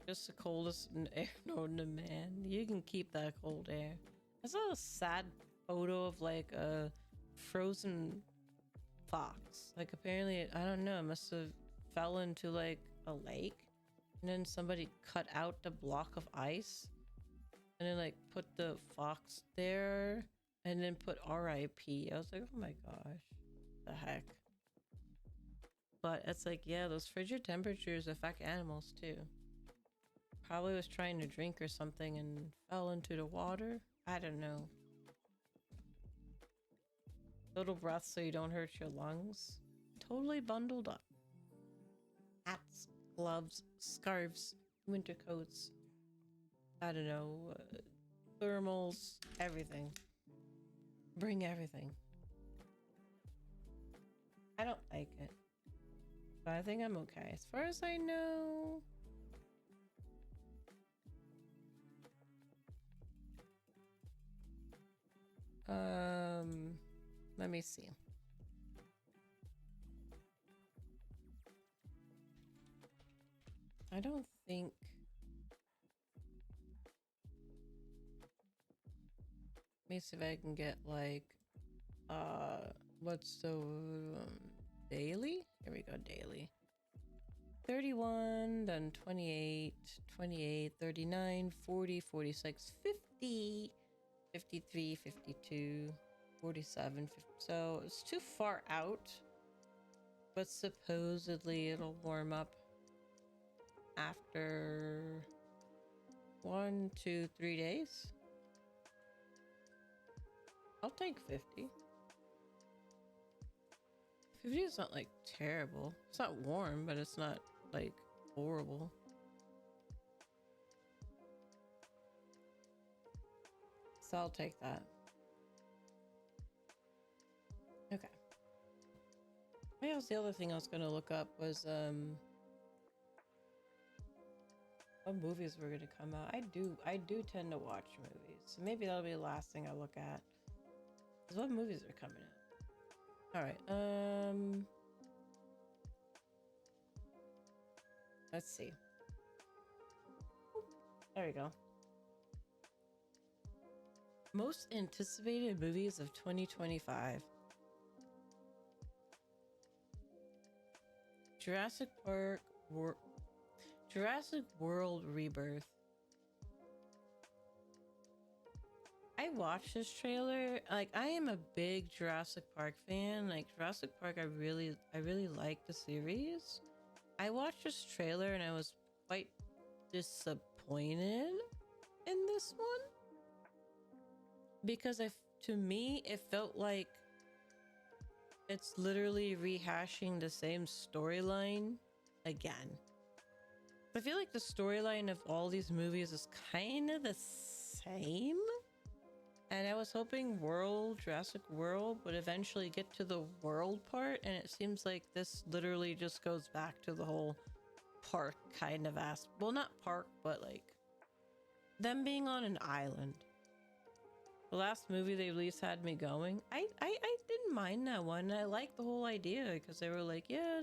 Just the coldest air known to man. You can keep that cold air. I saw a sad photo of like a frozen fox. Like apparently, I don't know, it must have fell into like a lake, and then somebody cut out the block of ice and then like put the fox there and then put RIP. I was like, oh my gosh, the heck. But it's like, yeah, those frigid temperatures affect animals too. Probably was trying to drink or something and fell into the water. I don't know. Little breath so you don't hurt your lungs. Totally bundled up. Hats, gloves, scarves, winter coats. I don't know. Thermals, everything. Bring everything. I don't like it. But I think I'm okay. As far as I know... let me see. I don't think... Let me see if I can get like, what's the daily? Here we go, daily. 31, then 28, 28, 39, 40, 46, 50, 53, 52, 47, 50. So it's too far out, but supposedly it'll warm up after 1, 2, 3 days. I'll take 50. 50 is not like terrible. It's not warm, but it's not like horrible. So I'll take that. Okay. I guess the other thing I was gonna look up was what movies were gonna come out. I do tend to watch movies, so maybe that'll be the last thing I look at. Is what movies are coming out. All right. Let's see. There we go. Most anticipated movies of 2025. Jurassic World Rebirth. I watched this trailer. Like, I am a big Jurassic Park fan. Like, Jurassic Park, I really like the series. I watched this trailer and I was quite disappointed in this one. Because to me, it felt like it's literally rehashing the same storyline again. I feel like the storyline of all these movies is kind of the same. And I was hoping Jurassic World would eventually get to the world part, and it seems like this literally just goes back to the whole park kind of well, not park, but like them being on an island. The last movie they released had me going. I didn't mind that one. I liked the whole idea because they were like, yeah,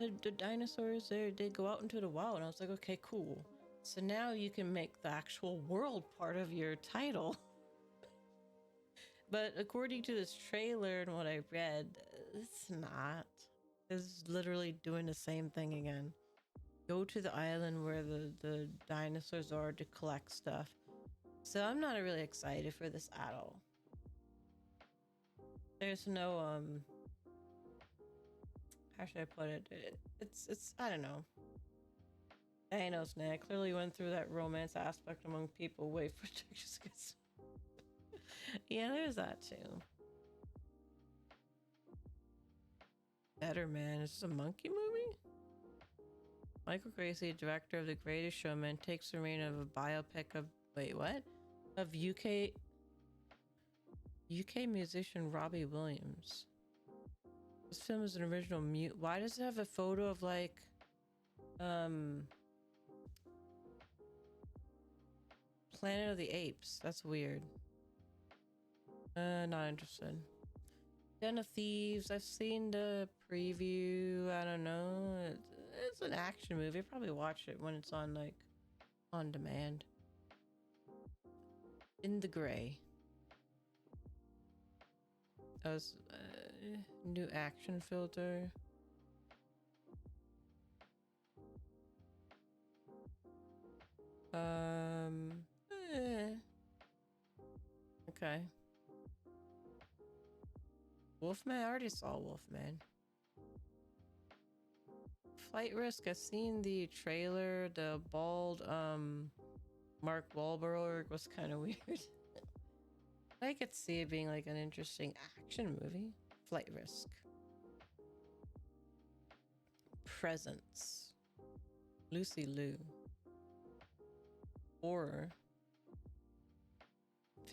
the dinosaurs they go out into the wild, and I was like, okay, cool. So now you can make the actual world part of your title. But according to this trailer and what I read, it's not. It's literally doing the same thing again. Go to the island where the dinosaurs are to collect stuff. So I'm not really excited for this at all. There's no, how should I put it? It's I don't know. Thanos, I clearly went through that romance aspect among people. Wait for Texas. Yeah, there's that too. Better Man. Is this a monkey movie? Michael Gracie, director of The Greatest Showman, takes the reign of a biopic of of UK musician Robbie Williams. This film is an original mute. Why does it have a photo of like Planet of the Apes? That's weird. Not interested. Den of Thieves. I've seen the preview. I don't know. It's an action movie. I'll probably watch it when it's on like on demand. In the Gray. That was new action filter. Okay. Wolfman? I already saw Wolfman. Flight Risk. I've seen the trailer. The bald Mark Wahlberg was kind of weird. I could see it being like an interesting action movie. Flight Risk. Presence. Lucy Liu. Horror.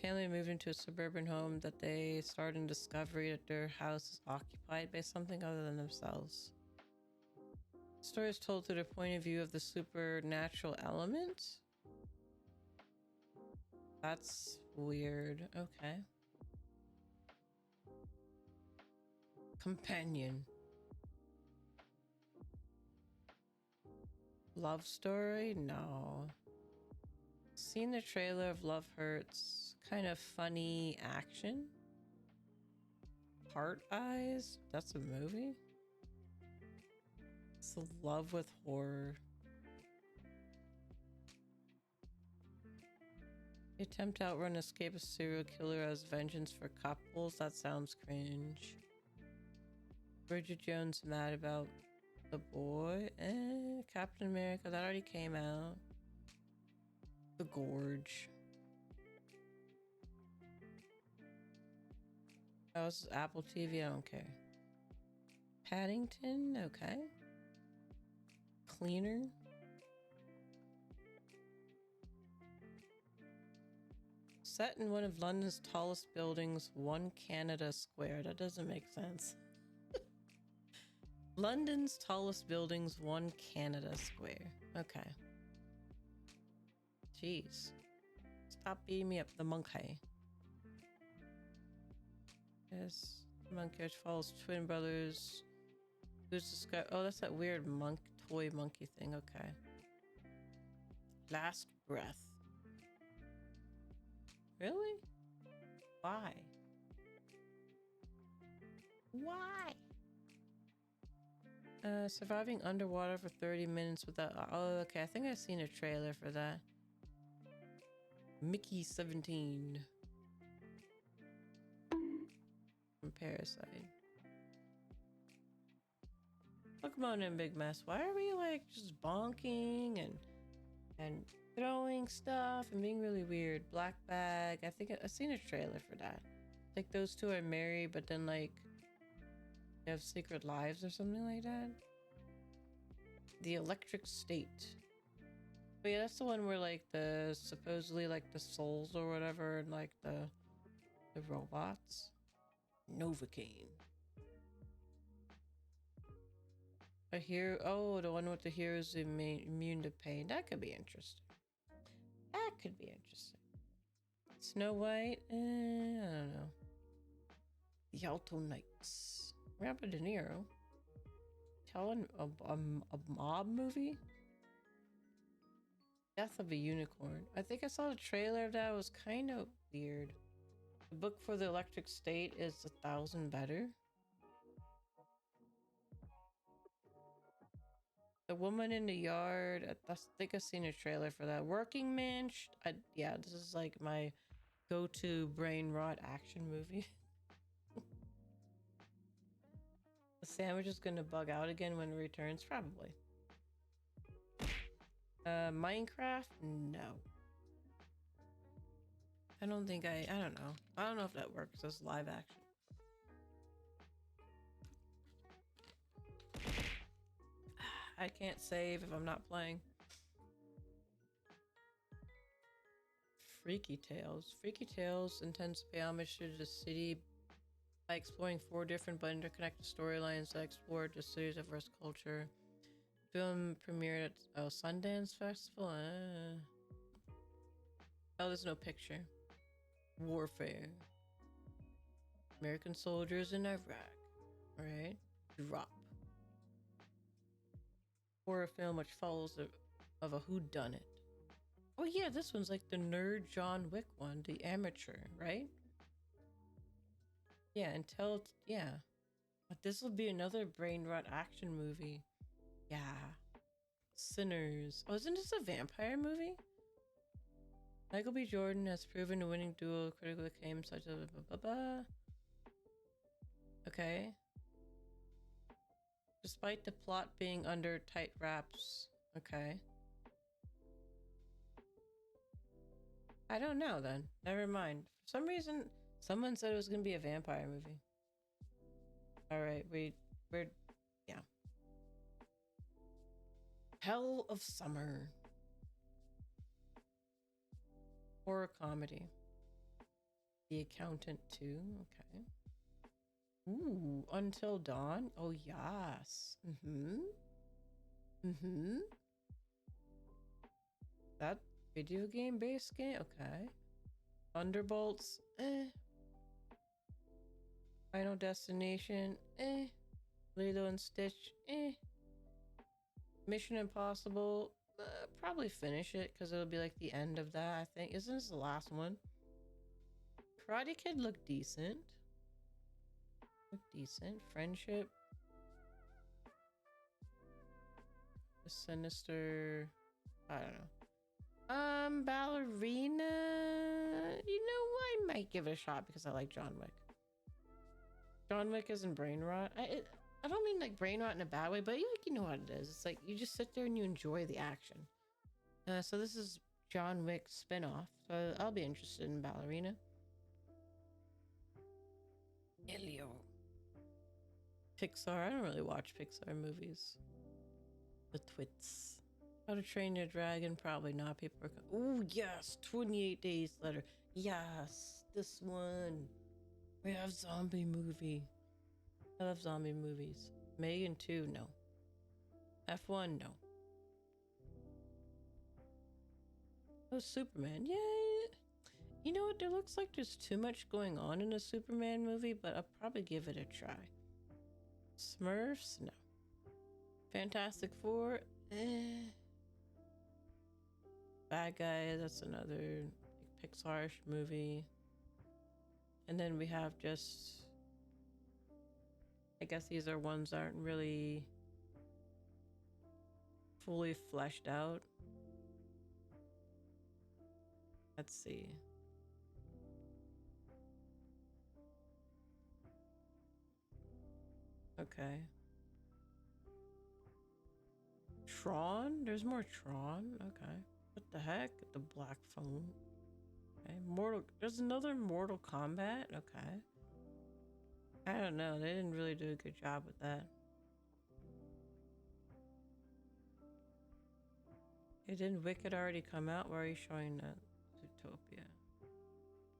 Family moved into a suburban home that they start in discovery that their house is occupied by something other than themselves. The story is told through the point of view of the supernatural element. That's weird. Okay. Companion. Love story? No. Seen the trailer of Love Hurts. Kind of funny action. Heart Eyes? That's a movie? It's Love with Horror. Attempt to outrun escape a serial killer as vengeance for couples. That sounds cringe. Bridget Jones mad about the boy. Captain America. That already came out. The Gorge. Oh, this is Apple TV. I don't care. Paddington, okay. Cleaner. Set in one of London's tallest buildings, 1 Canada Square. That doesn't make sense. London's tallest buildings, 1 Canada Square. Okay. Jeez. Stop beating me up, the monkey. Yes. Monkey follows twin brothers. Who's this guy? Oh, that's that weird toy monkey thing. Okay. Last breath. Really? Why? Why? Surviving underwater for 30 minutes without... Oh, okay. I think I've seen a trailer for that. Mickey 17. From Parasite. Pokemon in Big Mess. Why are we like just bonking and throwing stuff and being really weird? Black Bag. I think I've seen a trailer for that. Like those two are married, but then like they have secret lives or something like that. The Electric State. But yeah, that's the one where like the supposedly like the souls or whatever and like the robots. Novocaine. A hero. Oh, the one with the heroes immune to pain. That could be interesting. That could be interesting. Snow White. I don't know. The Alto Knights. Robert De Niro. Telling a mob movie. Death of a Unicorn. I think I saw the trailer of that. It was kind of weird. The book for the Electric State is 1,000 Better. The Woman in the Yard. I think I've seen a trailer for that. Working Man. Yeah, this is like my go-to brain rot action movie. The sandwich is gonna bug out again when it returns, probably. Minecraft? No. I don't think I don't know. I don't know if that works as live action. I can't save if I'm not playing. Freaky Tales. Freaky Tales intends to pay homage to the city by exploring 4 different but interconnected storylines that explore the city's diverse culture. Film premiered at Sundance Festival. Oh, there's no picture. Warfare. American soldiers in Iraq. Right? Drop. Horror film which follows of a whodunit. Oh yeah, this one's like the nerd John Wick one, The Amateur, right? Yeah, yeah. But this will be another brain rot action movie. Yeah. Sinners. Oh, isn't this a vampire movie? Michael B. Jordan has proven a winning duel critical acclaim such as Okay. Despite the plot being under tight wraps. Okay. I don't know then. Never mind. For some reason, someone said it was gonna be a vampire movie. Alright, we're yeah. Hell of Summer. Horror comedy. The Accountant 2. Okay. Ooh, Until Dawn. Oh yes. That video game based game. Okay. Thunderbolts. Final Destination. Lilo and Stitch. Mission Impossible. Probably finish it because it'll be like the end of that, I think. Isn't this the last one? Karate Kid looked decent. Friendship. The Sinister. I don't know. Ballerina. You know, I might give it a shot because I like John Wick. John Wick isn't brain rot. I don't mean like brain rot in a bad way, but you know what it is. It's like you just sit there and you enjoy the action. So this is John Wick's spin-off. So I'll be interested in Ballerina. Elio. Pixar. I don't really watch Pixar movies. The Twits. How to Train Your Dragon. Probably not. People are. Oh yes, 28 Days Later. Yes, this one. We have zombie movie. I love zombie movies. Megan 2, no. F1, no. Oh, Superman. Yay! You know what? There looks like there's too much going on in a Superman movie, but I'll probably give it a try. Smurfs? No. Fantastic Four? Eh. Bad Guys, that's another Pixar-ish movie. And then we have just... I guess these are ones that aren't really fully fleshed out. Let's see. Okay. Tron? There's more Tron? Okay. What the heck? The black phone. Okay. There's another Mortal Kombat? Okay. I don't know. They didn't really do a good job with that. It didn't Wicked already come out? Why are you showing that? Zootopia.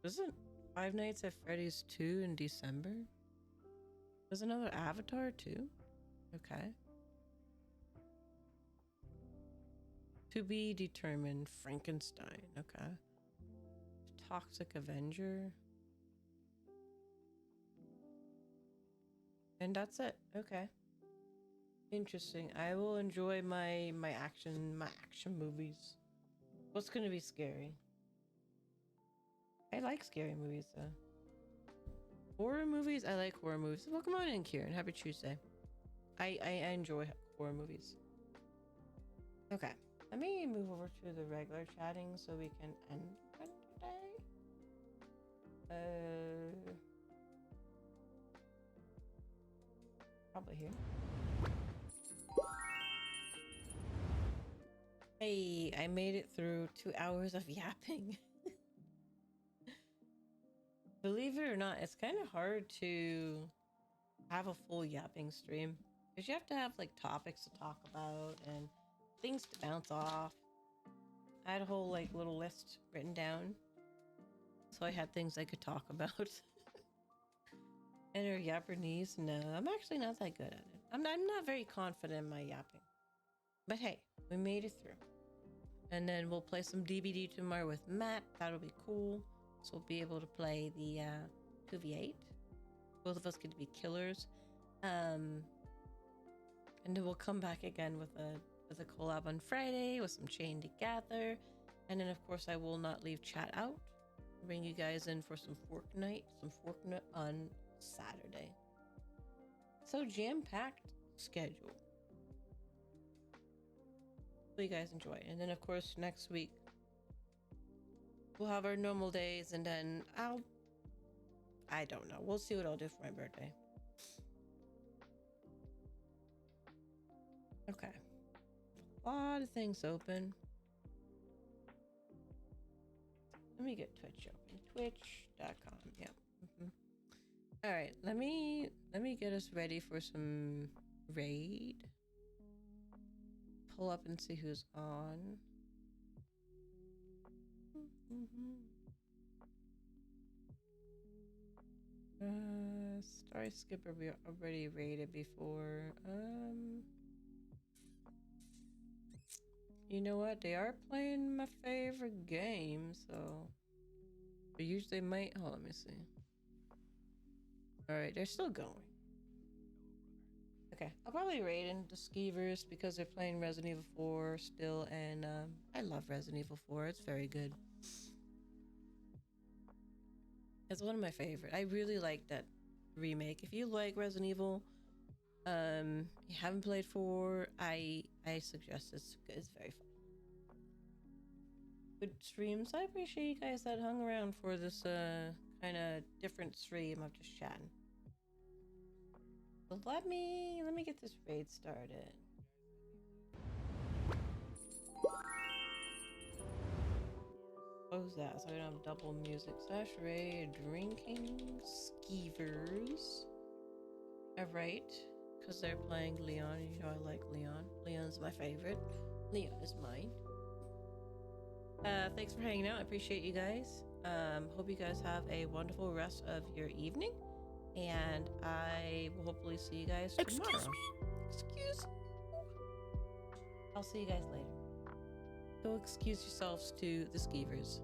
Wasn't Five Nights at Freddy's 2 in December? There's another Avatar too? Okay. To be determined. Frankenstein. Okay. Toxic Avenger. And that's it. Okay. Interesting. I will enjoy my action movies. What's gonna be scary? I like scary movies though. Horror movies? I like horror movies. Well, come on in, Kieran. Happy Tuesday. I enjoy horror movies. Okay. Let me move over to the regular chatting so we can end for today. Probably here. Hey, I made it through 2 hours of yapping. Believe it or not, it's kind of hard to have a full yapping stream because you have to have like topics to talk about and things to bounce off. I had a whole like little list written down, so I had things I could talk about. And her Japanese, no, I'm actually not that good at it. I'm not very confident in my yapping. But hey, we made it through. And then we'll play some DBD tomorrow with Matt. That'll be cool. So we'll be able to play the 2v8. Both of us get to be killers. And then we'll come back again with a collab on Friday with some Chain Together. And then of course I will not leave chat out. Bring you guys in for some Fortnite on Saturday. So jam-packed schedule. So you guys enjoy. And then of course next week we'll have our normal days, and then I don't know. We'll see what I'll do for my birthday. Okay. A lot of things open. Let me get Twitch open. Twitch.com. Yep. All right. Let me get us ready for some raid. Pull up and see who's on. Star Skipper we already raided before. You know what? They are playing my favorite game, so they usually might. Oh, let me see. All right, they're still going. Okay, I'll probably raid in the Skeevers because they're playing Resident Evil 4 still, and I love Resident Evil 4. It's very good. It's one of my favorite. I really like that remake. If you like Resident Evil, you haven't played 4, I suggest it's very fun. Good streams. I appreciate you guys that hung around for this kind of different stream of just chatting. So let me get this raid started. Close that so I don't have double music. Slash raid drinking skeevers. All right, because they're playing Leon. You know I like Leon. Leon's my favorite. Leon is mine. Thanks for hanging out. I appreciate you guys. Hope you guys have a wonderful rest of your evening, and I will hopefully see you guys tomorrow. Excuse me. I'll see you guys later. Go excuse yourselves to the skeevers.